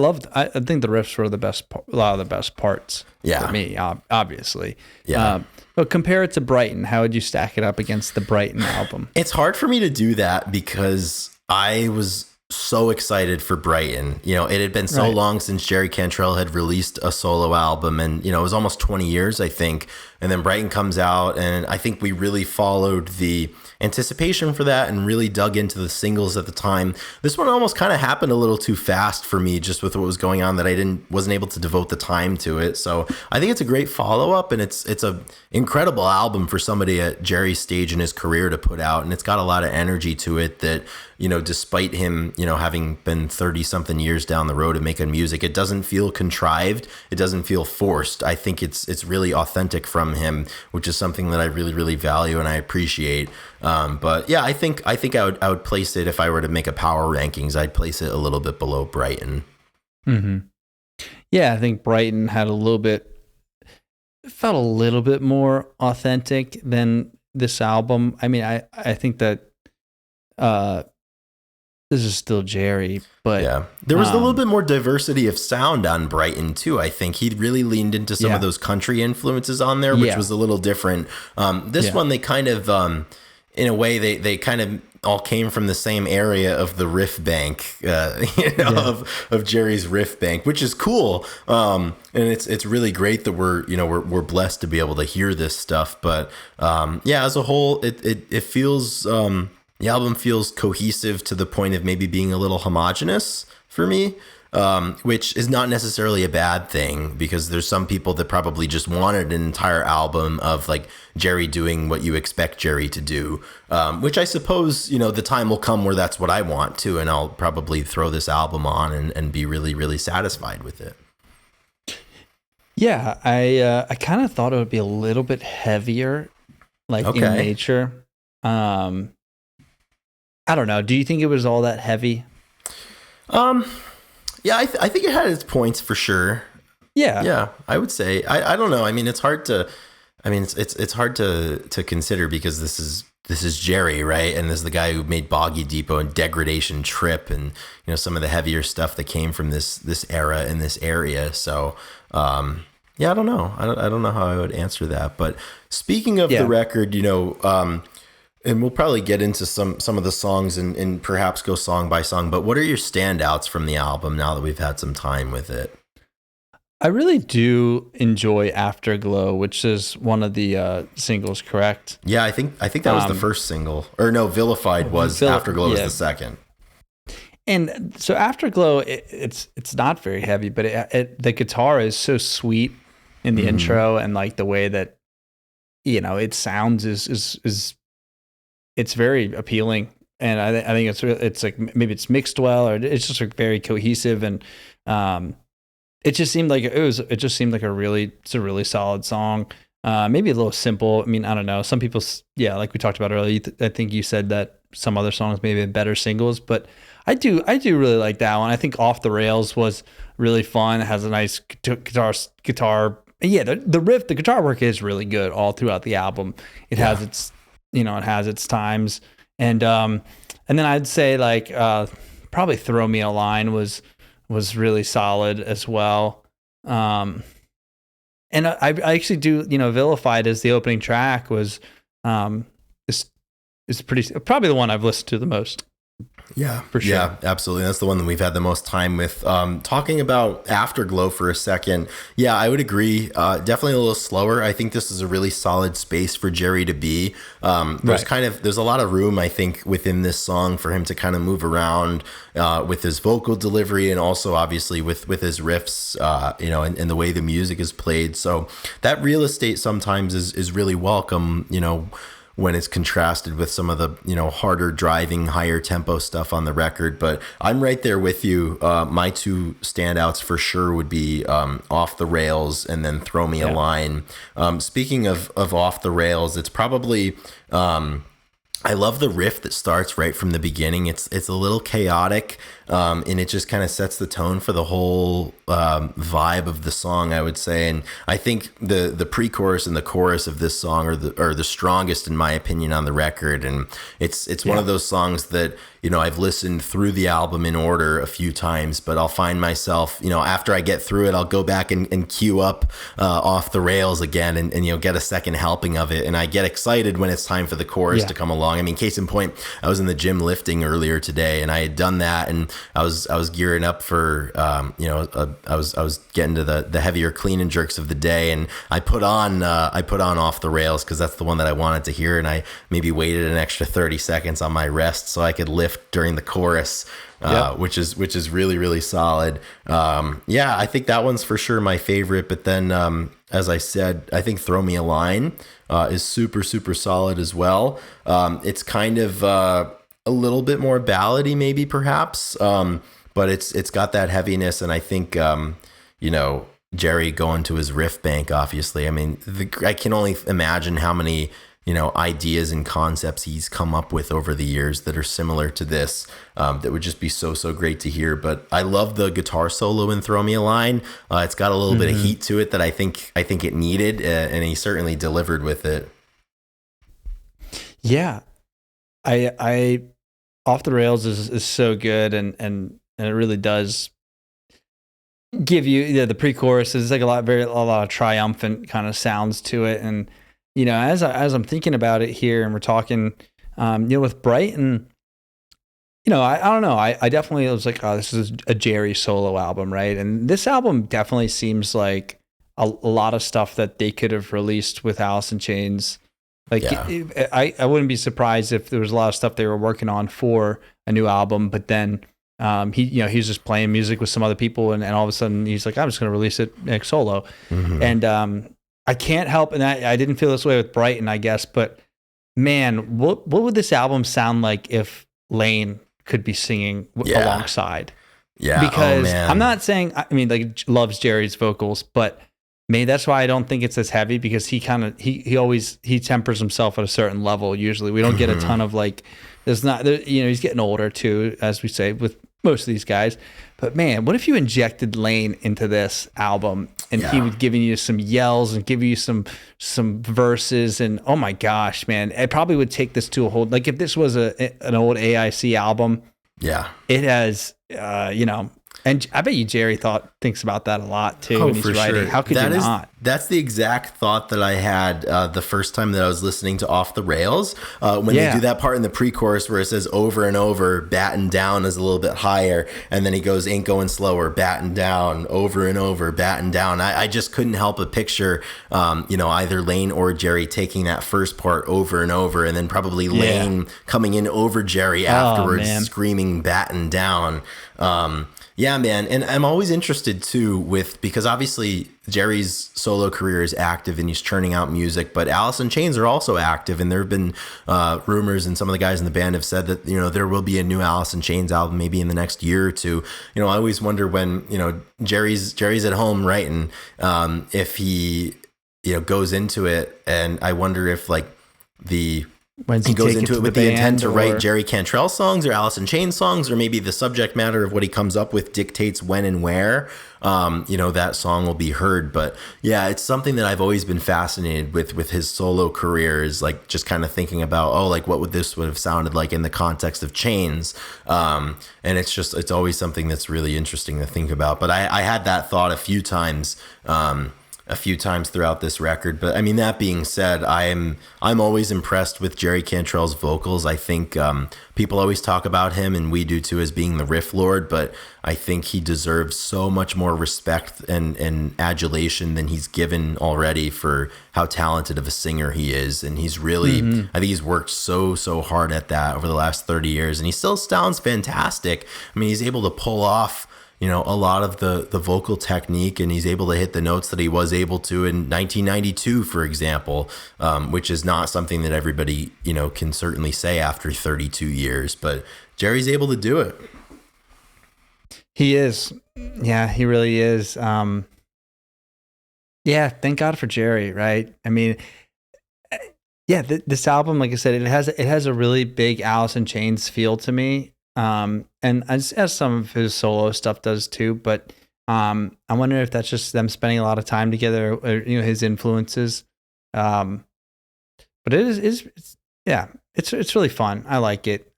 think the riffs were a lot of the best parts for me, obviously. Yeah. But compare it to Brighton. How would you stack it up against the Brighton album? It's hard for me to do that because I was so excited for Brighton. You know, it had been so long since Jerry Cantrell had released a solo album, and, you know, it was almost 20 years, I think. And then Brighton comes out, and I think we really followed the anticipation for that and really dug into the singles at the time. This one almost kind of happened a little too fast for me, just with what was going on, that I wasn't able to devote the time to it. So I think it's a great follow-up, and it's a incredible album for somebody at Jerry's stage in his career to put out, and it's got a lot of energy to it that, you know, despite him, you know, having been 30 something years down the road and making music, it doesn't feel contrived. It doesn't feel forced. I think it's really authentic from him, which is something that I really, really value and I appreciate. But yeah, I think I would place it, if I were to make a power rankings, I'd place it a little bit below Brighton. Mm-hmm. Yeah, I think Brighton felt a little bit more authentic than this album. I mean, I think that this is still Jerry, but yeah, there was a little bit more diversity of sound on Brighton too. I think he really leaned into some of those country influences on there, which was a little different. This one, they kind of, in a way, they kind of all came from the same area of the riff bank, of Jerry's riff bank, which is cool. And it's really great that we're blessed to be able to hear this stuff. But as a whole, it feels. The album feels cohesive to the point of maybe being a little homogenous for me, which is not necessarily a bad thing, because there's some people that probably just wanted an entire album of like Jerry doing what you expect Jerry to do, which I suppose, you know, the time will come where that's what I want to, and I'll probably throw this album on and be really, really satisfied with it. Yeah, I kind of thought it would be a little bit heavier, like in nature. I don't know. Do you think it was all that heavy? Yeah, I think it had its points for sure. Yeah, I would say. I don't know. I mean, it's hard to. I mean, it's hard to consider, because this is Jerry, right? And this is the guy who made Boggy Depot and Degradation Trip, and, you know, some of the heavier stuff that came from this era in this area. So, yeah, I don't know. I don't know how I would answer that. But speaking of the record, you know. And we'll probably get into some of the songs and perhaps go song by song. But what are your standouts from the album now that we've had some time with it? I really do enjoy Afterglow, which is one of the singles, correct? Yeah, I think that was the first single. Or no, Vilified was Afterglow was the second. And so Afterglow, it's not very heavy, but the guitar is so sweet in the intro, and like the way that it sounds is it's very appealing. And I think it's like maybe it's mixed well, or it's just like very cohesive, and it just seemed like it's a really solid song. Maybe a little simple. I mean, I don't know. Some people, like we talked about earlier. I think you said that some other songs maybe have better singles, but I do really like that one. I think Off the Rails was really fun. It has a nice guitar. Yeah, the riff, the guitar work is really good all throughout the album. It has its times, and then I'd say like probably Throw Me a Line was really solid as well. And I actually do, Vilified as the opening track was is probably the one I've listened to the most. Yeah, for sure. Yeah, absolutely. That's the one that we've had the most time with. Talking about Afterglow for a second. Yeah, I would agree. Definitely a little slower. I think this is a really solid space for Jerry to be. There's a lot of room, I think, within this song for him to kind of move around with his vocal delivery, and also obviously with his riffs, and the way the music is played. So that real estate sometimes is really welcome, when it's contrasted with some of the, harder driving, higher tempo stuff on the record. But I'm right there with you. My two standouts for sure would be Off the Rails and then Throw Me a Line. Speaking of Off the Rails, it's probably... I love the riff that starts right from the beginning. It's a little chaotic, and it just kind of sets the tone for the whole vibe of the song, I would say. And I think the pre-chorus and the chorus of this song are the strongest, in my opinion, on the record. And it's one of those songs that I've listened through the album in order a few times, but I'll find myself, after I get through it, I'll go back and queue up Off the Rails again and get a second helping of it. And I get excited when it's time for the chorus to come along. I mean, case in point, I was in the gym lifting earlier today, and I had done that, and I was gearing up for, I was getting to the heavier clean and jerks of the day, and I put on Off the Rails because that's the one that I wanted to hear, and I maybe waited an extra 30 seconds on my rest so I could lift during the chorus, which is really, really solid. I think that one's for sure my favorite. But then, as I said, I think Throw Me a Line is super, super solid as well. It's kind of a little bit more ballady, maybe perhaps, but it's got that heaviness, and I think Jerry going to his riff bank. Obviously, I mean, I can only imagine how many ideas and concepts he's come up with over the years that are similar to this, that would just be so great to hear. But I love the guitar solo in Throw Me a Line. It's got a little bit of heat to it that I think it needed, and he certainly delivered with it. Yeah, I Off the Rails is so good, and it really does give you the pre-chorus is like a lot of triumphant kind of sounds to it. And as I'm thinking about it here, and we're talking, with Brighton, I don't know. I definitely was like, oh, this is a Jerry solo album, right? And this album definitely seems like a lot of stuff that they could have released with Alice in Chains. Like, I wouldn't be surprised if there was a lot of stuff they were working on for a new album, but then he's just playing music with some other people, and all of a sudden he's like, I'm just going to release it solo. And I can't help, and I didn't feel this way with Brighton, I guess, but man, what would this album sound like if Lane could be singing alongside? Yeah, because I'm not saying, I mean, like, loves Jerry's vocals, but maybe that's why I don't think it's as heavy, because he tempers himself at a certain level. Usually, we don't get a ton of like. He's getting older too, as we say with most of these guys. But man, what if you injected Lane into this album, and he was giving you some yells and give you some verses, and oh my gosh, man, it probably would take this to a whole, like, if this was an old AIC album, it has, And I bet you Jerry thinks about that a lot too when he's for writing. sure. How could you not? That's the exact thought that I had the first time that I was listening to Off the Rails. When they do that part in the pre-chorus where it says over and over, batten down is a little bit higher, and then he goes, ain't going slower, batten down, over and over, batten down. I just couldn't help but picture, either Lane or Jerry taking that first part over and over, and then probably Lane coming in over Jerry afterwards, screaming batten down. Yeah, man. And I'm always interested too because obviously Jerry's solo career is active and he's churning out music, but Alice in Chains are also active. And there have been rumors, and some of the guys in the band have said that, there will be a new Alice in Chains album maybe in the next year or two. I always wonder when, Jerry's at home writing, if he, goes into it, and I wonder if like he goes into it with the intent to write Jerry Cantrell songs or Alice in Chains songs, or maybe the subject matter of what he comes up with dictates when and where, that song will be heard. But yeah, it's something that I've always been fascinated with his solo career, is like just kind of thinking about, what would have sounded like in the context of Chains. And it's always something that's really interesting to think about. But I had that thought a few times throughout this record. But I mean, that being said, I'm always impressed with Jerry Cantrell's vocals. I think people always talk about him, and we do too, as being the Riff Lord, but I think he deserves so much more respect and adulation than he's given already for how talented of a singer he is. And he's really, I think he's worked so hard at that over the last 30 years, and he still sounds fantastic. I mean, he's able to pull off a lot of the vocal technique, and he's able to hit the notes that he was able to in 1992, for example, which is not something that everybody, can certainly say after 32 years, but Jerry's able to do it. He is. Yeah, he really is. Thank God for Jerry, right? I mean, this album, like I said, it has a really big Alice in Chains feel to me. And as some of his solo stuff does too, but I wonder if that's just them spending a lot of time together, or, his influences. But it's really fun. I like it.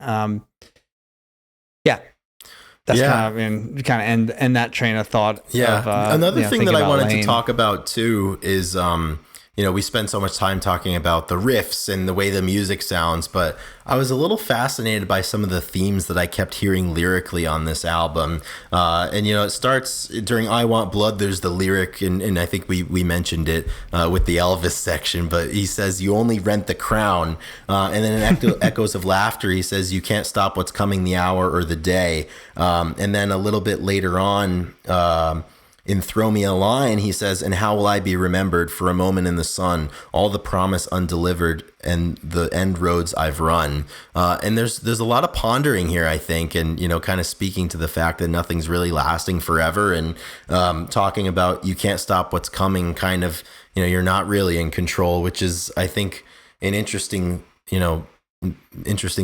That's kind of end that train of thought. Yeah. Another thing that I wanted to talk about too is, we spend so much time talking about the riffs and the way the music sounds, but I was a little fascinated by some of the themes that I kept hearing lyrically on this album. It starts during I Want Blood. There's the lyric, and I think we mentioned it with the Elvis section, but he says, you only rent the crown. And then in Echoes of Laughter, he says, you can't stop what's coming, the hour or the day. And then a little bit later on, in Throw Me a Line, he says, and how will I be remembered for a moment in the sun, all the promise undelivered and the end roads I've run. And there's a lot of pondering here, I think, and, kind of speaking to the fact that nothing's really lasting forever, and talking about you can't stop what's coming, kind of, you're not really in control, which is, I think, an interesting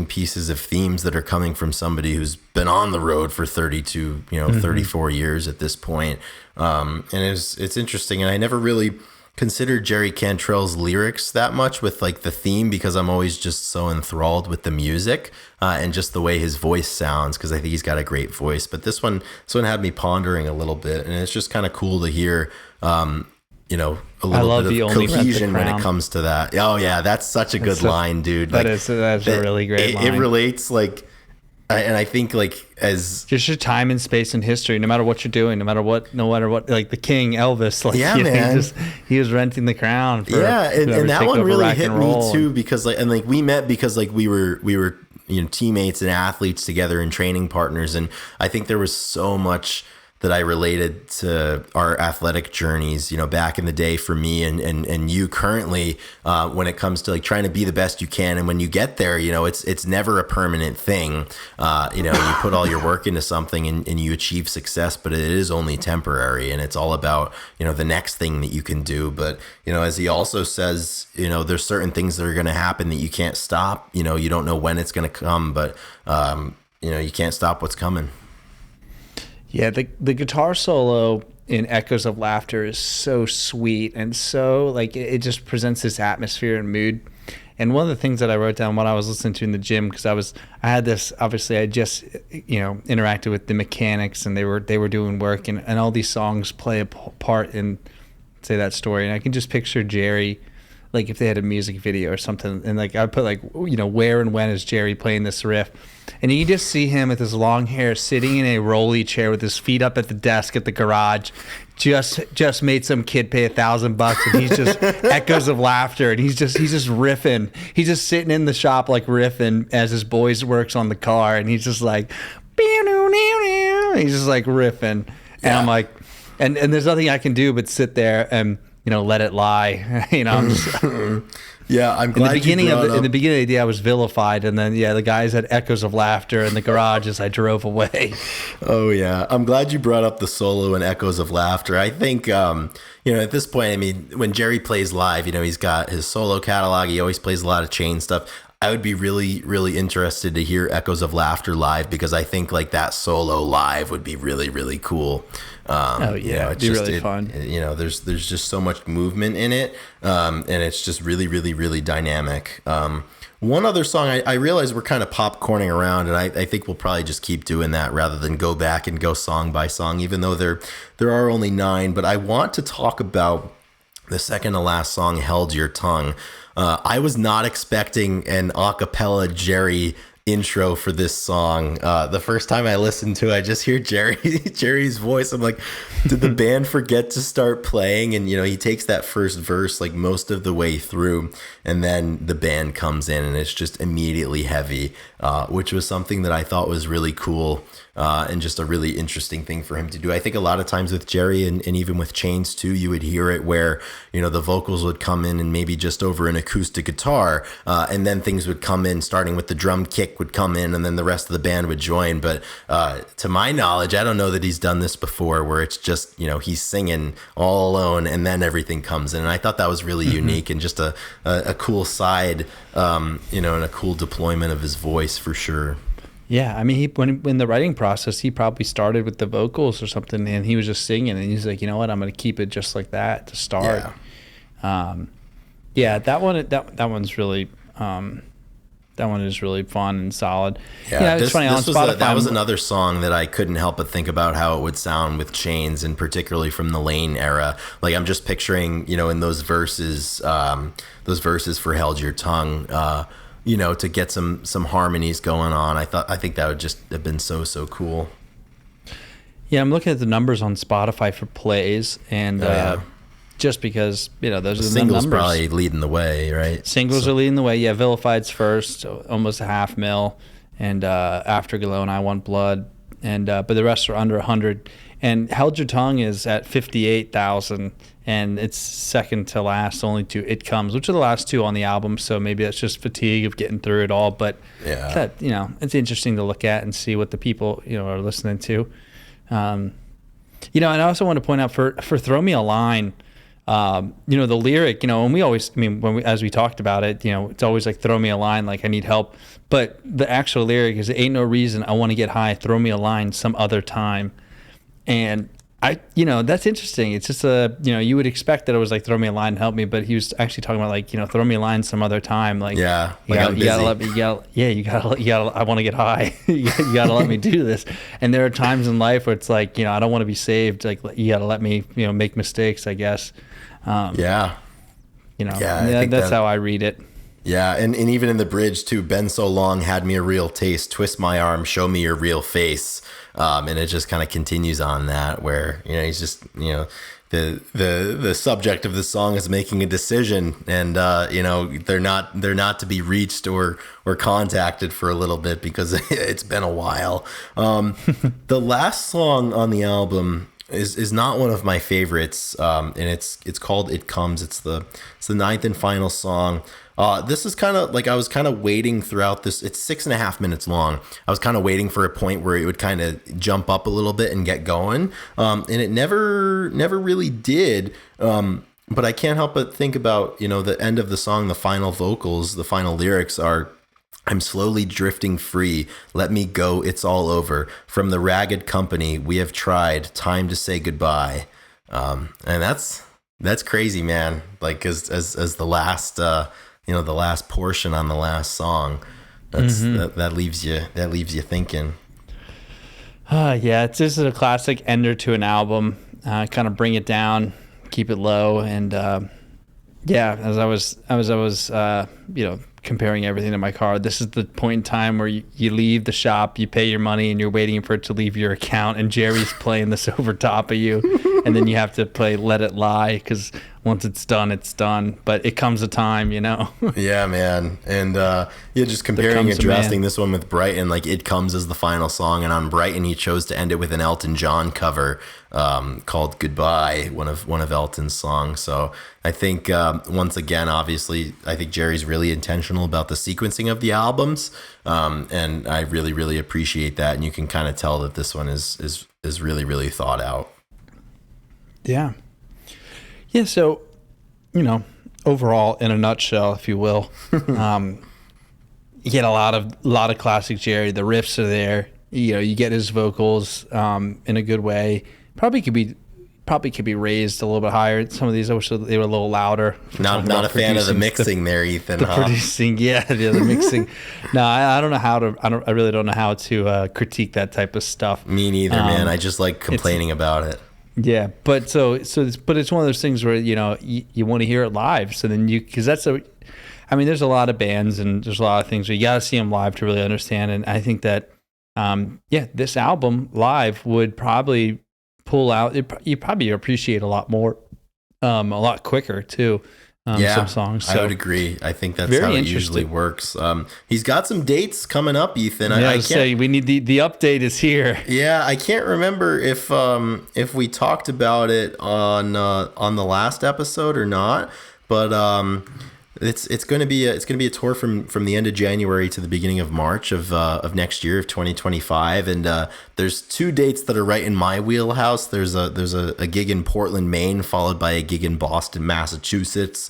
pieces of themes that are coming from somebody who's been on the road for 32, 34 years at this point. And it's interesting. And I never really considered Jerry Cantrell's lyrics that much with like the theme, because I'm always just so enthralled with the music and just the way his voice sounds, because I think he's got a great voice. But this one had me pondering a little bit, and it's just kind of cool to hear, a little bit of cohesion when it comes to that. Oh yeah, that's such a good line, dude. That's a really great line. It relates like, and I think like as just your time and space and history, no matter what you're doing, no matter what, like the King Elvis, like man, he was renting the crown. For and that one really hit me too, because we met because we were teammates and athletes together and training partners, and I think there was so much that I related to our athletic journeys, back in the day for me and you currently, when it comes to like trying to be the best you can. And when you get there, it's never a permanent thing. You put all your work into something and you achieve success, but it is only temporary, and it's all about, the next thing that you can do. But, as he also says, there's certain things that are going to happen that you can't stop. You don't know when it's going to come, but, you can't stop what's coming. Yeah, the guitar solo in Echoes of Laughter is so sweet, and so like it just presents this atmosphere and mood. And one of the things that I wrote down when I was listening to in the gym, because I had this, obviously I just, interacted with the mechanics, and they were doing work, and all these songs play a part in, say, that story. And I can just picture Jerry, like if they had a music video or something, and like I put like, where and when is Jerry playing this riff? And you just see him with his long hair sitting in a rolly chair with his feet up at the desk at the garage, just made some kid pay $1,000, and he's just echoes of laughter, and he's just riffing. He's just sitting in the shop like riffing as his boys works on the car, and he's just like, he's just like riffing. And I'm like, and there's nothing I can do but sit there and let it lie. I'm just, yeah, I'm glad in the beginning of the day I was vilified, and then the guys had echoes of laughter in the garage as I drove away. Oh yeah, I'm glad you brought up the solo and echoes of laughter. I think at this point, I mean, when Jerry plays live, he's got his solo catalog. He always plays a lot of Chain stuff. I would be really, really interested to hear Echoes of Laughter live, because I think like that solo live would be really, really cool. It'd be really fun. There's just so much movement in it, and it's just really, really, really dynamic. One other song, I realize we're kind of popcorning around, and I think we'll probably just keep doing that rather than go back and go song by song, even though there are only 9. But I want to talk about the second to last song, Held Your Tongue. I was not expecting an a cappella Jerry intro for this song. The first time I listened to it, I just hear Jerry's voice. I'm like, did the band forget to start playing? And he takes that first verse like most of the way through, and then the band comes in, and it's just immediately heavy, which was something that I thought was really cool. And just a really interesting thing for him to do. I think a lot of times with Jerry and even with Chains too, you would hear it where, the vocals would come in and maybe just over an acoustic guitar, and then things would come in starting with the drum kick would come in, and then the rest of the band would join. But to my knowledge, I don't know that he's done this before, where it's just, he's singing all alone and then everything comes in. And I thought that was really unique and just a cool side, and a cool deployment of his voice for sure. Yeah, I mean, when the writing process, he probably started with the vocals or something, and he was just singing, and he's like, you know what, I'm going to keep it just like that to start. That one's really, that one is really fun and solid. Yeah, it's funny on Spotify. That was another song that I couldn't help but think about how it would sound with Chains, and particularly from the Lane era. Like I'm just picturing, in those verses for Held Your Tongue. To get some harmonies going on. I think that would just have been so cool. Yeah, I'm looking at the numbers on Spotify for plays, and just because those are the singles numbers. Probably leading the way, right? Singles are leading the way. Yeah, Vilified's first, almost 500,000, and Afterglow and I Want Blood, and but the rest are under 100. And Held Your Tongue is at 58,000, and it's second to last only to It Comes, which are the last 2 on the album. So maybe that's just fatigue of getting through it all. But that, it's interesting to look at and see what the people are listening to. And I also want to point out for Throw Me a Line, the lyric, and we always, as we talked about it, it's always like, throw me a line, like I need help. But the actual lyric is, ain't no reason I want to get high, throw me a line some other time. And that's interesting. It's just you would expect that it was like, throw me a line and help me, but he was actually talking about like, throw me a line some other time. Like, you gotta let me, I want to get high. you gotta let me do this. And there are times in life where it's like, I don't want to be saved. Like, you gotta let me, make mistakes, I guess. That's how I read it. Yeah, and even in the bridge too, been so long, had me a real taste, twist my arm, show me your real face. And it just kind of continues on that, where he's just the subject of the song is making a decision, and they're not to be reached or contacted for a little bit because it's been a while. The last song on the album is not one of my favorites, and it's called It Comes. It's the 9th and final song. This is kind of like, I was kind of waiting throughout this. It's 6.5 minutes long. I was kind of waiting for a point where it would kind of jump up a little bit and get going. And it never really did. But I can't help but think about, the end of the song, the final vocals, the final lyrics are, I'm slowly drifting free. Let me go. It's all over. From the ragged company, we have tried. Time to say goodbye. And that's crazy, man. Like as the last the last portion on the last song. That leaves you thinking. Yeah, it's just a classic ender to an album. Kind of bring it down, keep it low, and as I was comparing everything to my car, this is the point in time where you leave the shop, you pay your money, and you're waiting for it to leave your account, and Jerry's playing this over top of you, and then you have to play Let It Lie, because once it's done, it's done. But it comes a time, Yeah, man. And just comparing and contrasting this one with Brighton, like It Comes as the final song, and on Brighton he chose to end it with an Elton John cover called Goodbye, one of Elton's songs. So I think once again, obviously, I think Jerry's really intentional about the sequencing of the albums, and I really, really appreciate that. And you can kind of tell that this one is really, really thought out. Yeah. Yeah, so, overall, in a nutshell, if you will, you get a lot of classic Jerry. The riffs are there. You get his vocals in a good way. Probably could be raised a little bit higher. Some of these, I wish they were a little louder. Not a fan of the mixing there, Ethan. The producing, the mixing. No, I don't know how to. I really don't know how to critique that type of stuff. Me neither, man. I just like complaining about it. Yeah, but it's one of those things where you want to hear it live. So then because there's a lot of bands and there's a lot of things where you got to see them live to really understand. And I think that this album live would probably pull out. You probably appreciate a lot more, a lot quicker too. Some songs. So I would agree. I think that's how it usually works. He's got some dates coming up, Ethan. I say we need the update is here. Yeah, I can't remember if we talked about it on the last episode or not, but it's going to be a tour from the end of January to the beginning of March of next year, of 2025, and there's 2 dates that are right in my wheelhouse. There's a gig in Portland, Maine, followed by a gig in Boston, Massachusetts,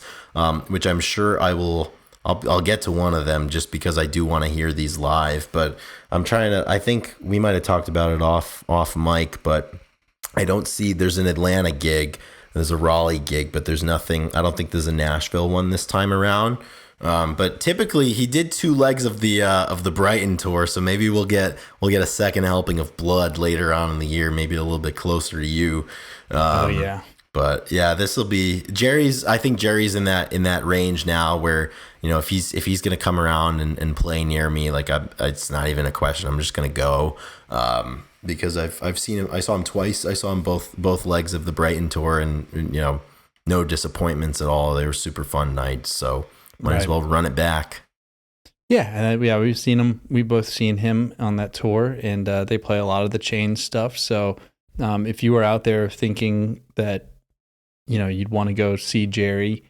which I'm sure I'll get to one of them just because I do want to hear these live. But I think we might have talked about it off mic, but I don't see there's an Atlanta gig. There's a Raleigh gig, but there's nothing. I don't think there's a Nashville one this time around. But typically he did 2 legs of the Brighton tour, so maybe we'll get a second helping of Blood later on in the year, maybe a little bit closer to you. But yeah, this will be Jerry's. I think Jerry's in that range now where if he's gonna come around and play near me, like it's not even a question. I'm just gonna go. Because I've seen him. I saw him twice. I saw him both legs of the Brighton tour, and no disappointments at all. They were super fun nights, so might as well run it back. Yeah, and we've seen him. We've both seen him on that tour, and they play a lot of the Chain stuff. So if you were out there thinking that you'd want to go see Jerry,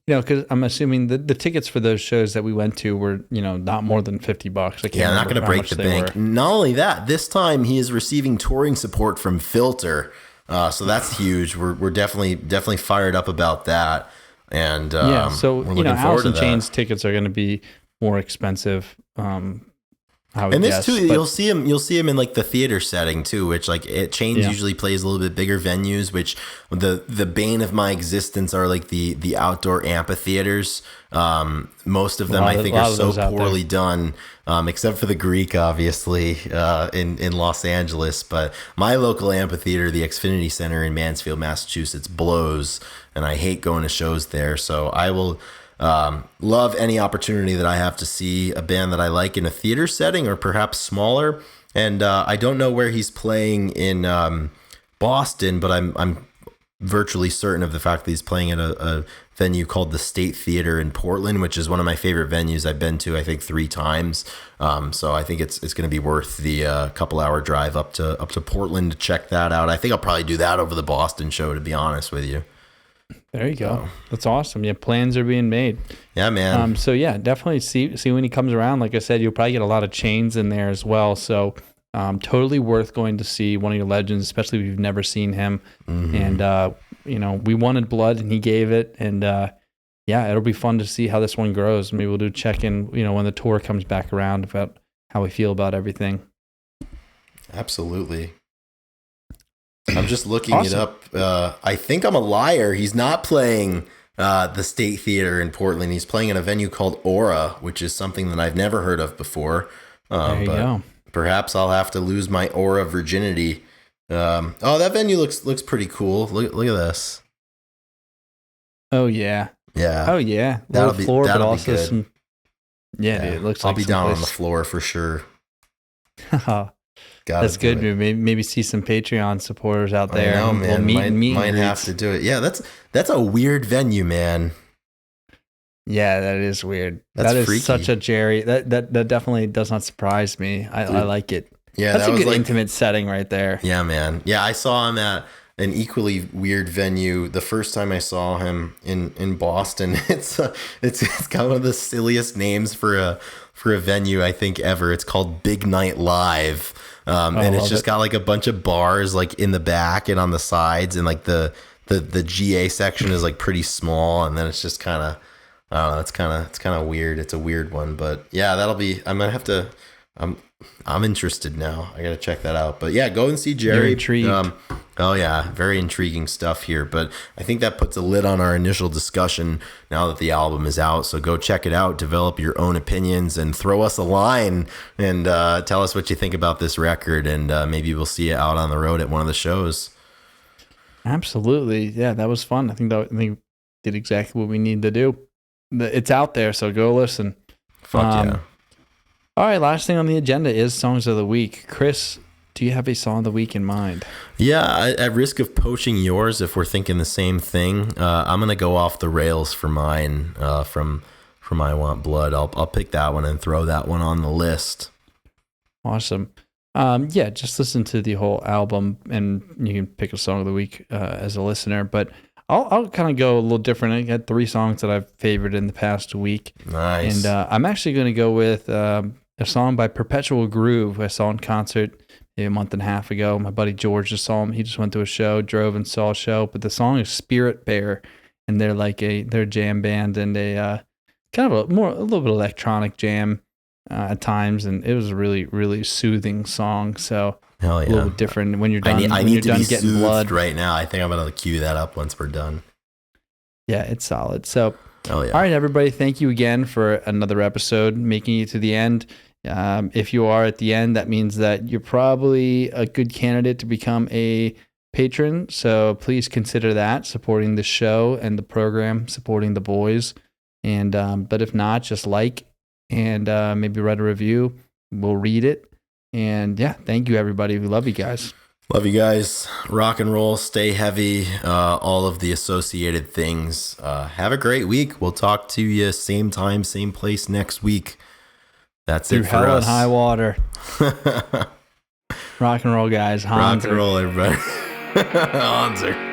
because I'm assuming the tickets for those shows that we went to were, not more than $50. I'm not going to break the bank. Not only that, this time he is receiving touring support from Filter, so that's huge. We're definitely fired up about that, and so Alice in Chains tickets are going to be more expensive. You'll see him in like the theater setting too, which Chains usually plays a little bit bigger venues, which the bane of my existence are like the outdoor amphitheaters. Most of them I think are so poorly done, except for the Greek, obviously, in Los Angeles. But my local amphitheater, the Xfinity Center in Mansfield, Massachusetts, blows, and I hate going to shows there. So I will love any opportunity that I have to see a band that I like in a theater setting or perhaps smaller. And I don't know where he's playing in Boston, but I'm virtually certain of the fact that he's playing at a venue called the State Theater in Portland, which is one of my favorite venues. I've been to, I think, 3 times. So I think it's going to be worth the couple-hour drive up to Portland to check that out. I think I'll probably do that over the Boston show, to be honest with you. There you go. That's awesome. Yeah, plans are being made. Yeah, man. So yeah, definitely see when he comes around. Like I said, you'll probably get a lot of Chains in there as well. So totally worth going to see one of your legends, especially if you've never seen him. Mm-hmm. And we wanted Blood, and he gave it. And it'll be fun to see how this one grows. Maybe we'll do check in, when the tour comes back around about how we feel about everything. Absolutely. I'm just looking it up. I think I'm a liar. He's not playing the State Theater in Portland. He's playing in a venue called Aura, which is something that I've never heard of before. There you go. Perhaps I'll have to lose my Aura virginity. That venue looks pretty cool. Look at this. Oh yeah. Yeah. Oh yeah. That'll be floor, good. Dude, it looks I'll like be down on the floor for sure. That's good. Maybe see some Patreon supporters out there. I know, man. We'll might have to do it. Yeah, that's a weird venue, man. Yeah, that is weird. That's that is freaky. Such a Jerry. That definitely does not surprise me. I like it. Yeah, that's a good intimate setting right there. Yeah, man. Yeah, I saw him at an equally weird venue the first time I saw him in Boston. It's got one of the silliest names for a venue I think ever. It's called Big Night Live. And it's just got like a bunch of bars like in the back and on the sides, and like the GA section is like pretty small, and then it's just kind of, I don't know, it's kind of weird. It's a weird one, but yeah, I'm gonna have to. I'm interested now. I gotta check that out. But yeah, go and see Jerry. You're intrigued. Oh yeah, very intriguing stuff here. But I think that puts a lid on our initial discussion now that the album is out. So go check it out, develop your own opinions, and throw us a line and tell us what you think about this record. And maybe we'll see you out on the road at one of the shows. Absolutely, yeah, that was fun. I think did exactly what we need to do. It's out there, so go listen. Fuck yeah. All right, last thing on the agenda is Songs of the Week. Chris, do you have a Song of the Week in mind? Yeah, at risk of poaching yours, if we're thinking the same thing, I'm going to go off the rails for mine from I Want Blood. I'll pick that one and throw that one on the list. Awesome. Yeah, just listen to the whole album, and you can pick a Song of the Week as a listener. But I'll kind of go a little different. I got 3 songs that I've favored in the past week. Nice. And I'm actually going to go with a song by Perpetual Groove I saw in concert maybe a month and a half ago. My buddy George just saw him. He just went to a show, drove and saw a show. But the song is Spirit Bear, and they're they're a jam band, and a kind of a little bit electronic jam at times. And it was a really, really soothing song. So hell yeah, a little bit different when you're done. I need to be getting soothed blood right now. I think I'm gonna cue that up once we're done. Yeah, it's solid. So, hell yeah. All right, everybody, thank you again for another episode, making it to the end. If you are at the end, that means that you're probably a good candidate to become a patron. So please consider that, supporting the show and the program, supporting the boys. And but if not, just like and maybe write a review. We'll read it. And yeah, thank you, everybody. We love you guys. Love you guys. Rock and roll, stay heavy, all of the associated things. Have a great week. We'll talk to you same time, same place next week. That's it for us. Through hell and high water. Rock and roll, guys. Rock and roll, everybody. Hanser.